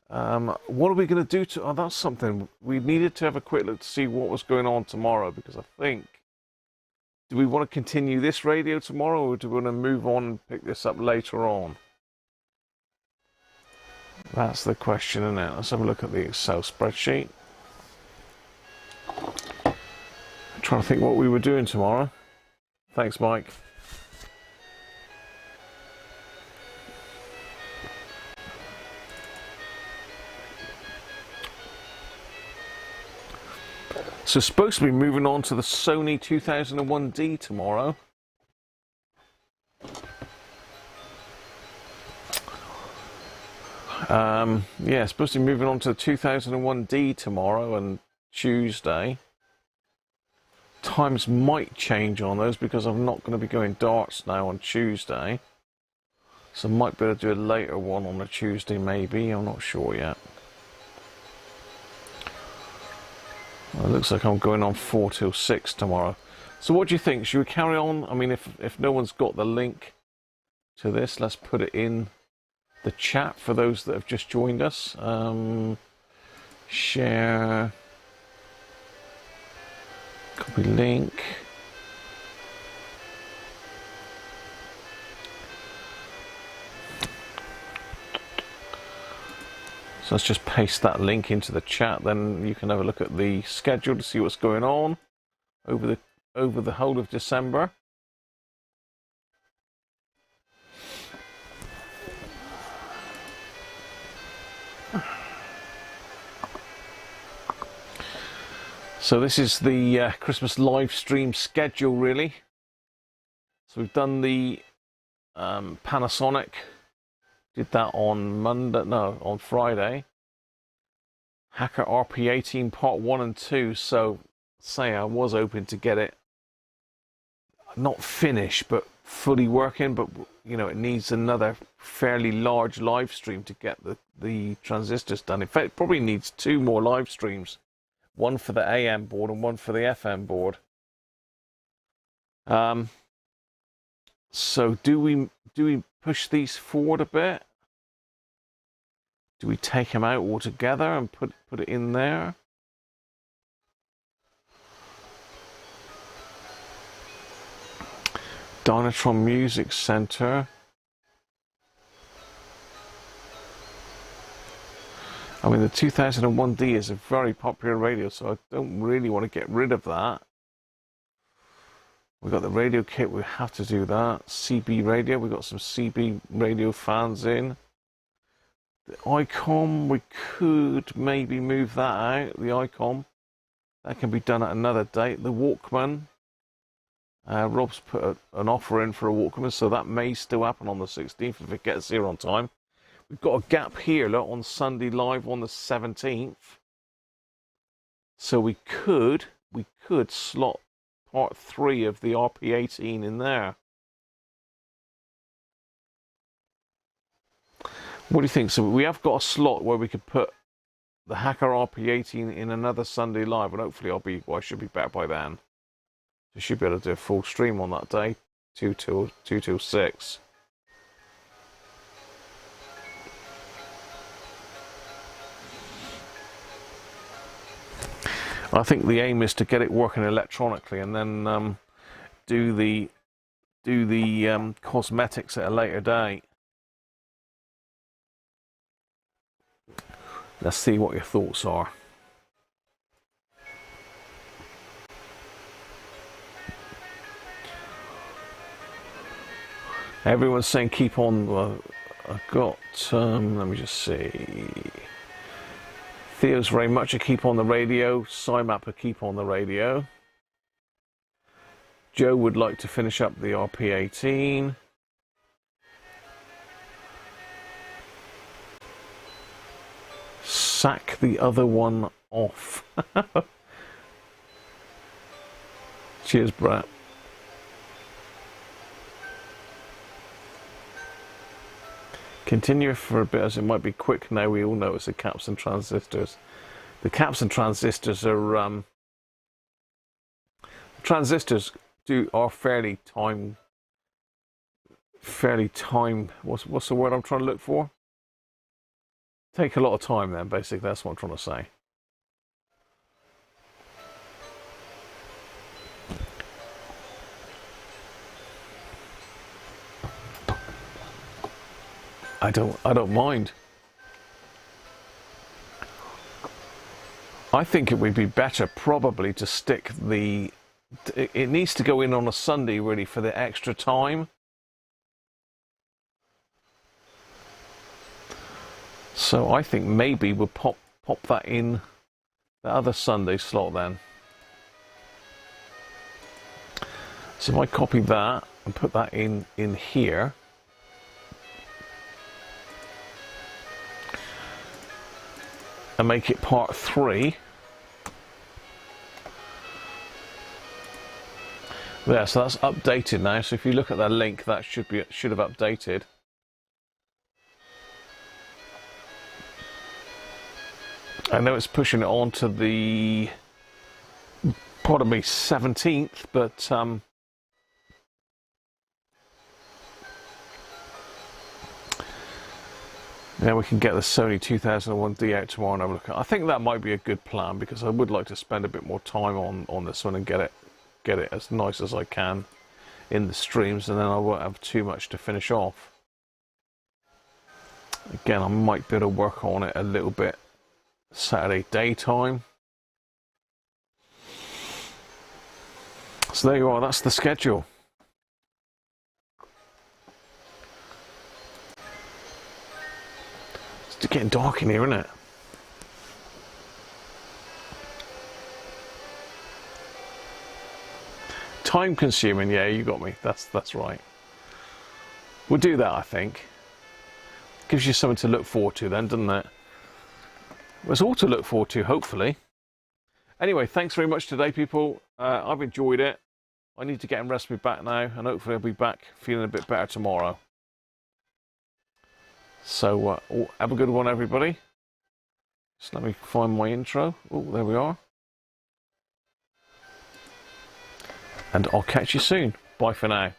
What are we going to do? Oh, that's something. We needed to have a quick look to see what was going on tomorrow, because I think, do we want to continue this radio tomorrow, or do we want to move on and pick this up later on? That's the question, isn't it? Let's have a look at the Excel spreadsheet. I'm trying to think what we were doing tomorrow. Thanks, Mike. So supposed to be moving on to the Sony 2001D tomorrow. Yeah, supposed to be moving on to the 2001D tomorrow and Tuesday. Times might change on those because I'm not going to be going darts now on Tuesday. So I might be able to do a later one on a Tuesday maybe, I'm not sure yet. Well, it looks like I'm going on 4 till 6 tomorrow. So what do you think? Should we carry on? I mean, if no one's got the link to this, let's put it in the chat for those that have just joined us. Share. Copy link. So let's just paste that link into the chat, then you can have a look at the schedule to see what's going on over the whole of December. So this is the Christmas live stream schedule, really. So we've done the Panasonic, did that on on Friday. Hacker RP18 part 1 and 2. So say I was hoping to get it not finished but fully working, but you know, it needs another fairly large live stream to get the transistors done. In fact, it probably needs 2 more live streams, one for the AM board and one for the FM board. So do we push these forward a bit? Do we take them out altogether and put it in there? Dynatron Music Center. I mean, the 2001D is a very popular radio, so I don't really want to get rid of that. We've got the radio kit, we have to do that. CB radio, we've got some CB radio fans in. The ICOM, we could maybe move that out, the ICOM. That can be done at another date. The Walkman. Rob's put an offer in for a Walkman, so that may still happen on the 16th if it gets here on time. We've got a gap here, look, on Sunday live on the 17th. So we could slot part 3 of the RP18 in there. What do you think? So we have got a slot where we could put the Hacker RP18 in another Sunday live, and hopefully I should be back by then. I should be able to do a full stream on that day, 2 till 6. I think the aim is to get it working electronically and then do the cosmetics at a later date. Let's see what your thoughts are. Everyone's saying keep on. Well, I've got, let me just see. Theo's very much a keep on the radio. Cymap a keep on the radio. Joe would like to finish up the RP18. Sack the other one off. Cheers, Brett. Continue for a bit as it might be quick now. We all know it's the caps and transistors. The caps and transistors are transistors are fairly time. What's the word I'm trying to look for? Take a lot of time then, basically. That's what I'm trying to say. I don't mind. I think it would be better probably to stick the... It needs to go in on a Sunday really for the extra time. So I think maybe we'll pop that in the other Sunday slot then. So if I copy that and put that in here. And make it part 3. There, so that's updated now. So if you look at that link, that should have updated. I know it's pushing it on to the probably 17th, but now we can get the Sony 2001D out tomorrow and have a look at it. I think that might be a good plan because I would like to spend a bit more time on this one and get it as nice as I can in the streams, and then I won't have too much to finish off. Again, I might be able to work on it a little bit Saturday daytime. So there you are, that's the schedule. It's getting dark in here, isn't it? Time consuming, yeah, you got me. That's right. We'll do that, I think. Gives you something to look forward to then, doesn't it? There's all to look forward to, hopefully. Anyway, thanks very much today, people. I've enjoyed it. I need to get and rest me back now, and hopefully I'll be back feeling a bit better tomorrow. So, have a good one, everybody. Just let me find my intro. Oh, there we are. And I'll catch you soon. Bye for now.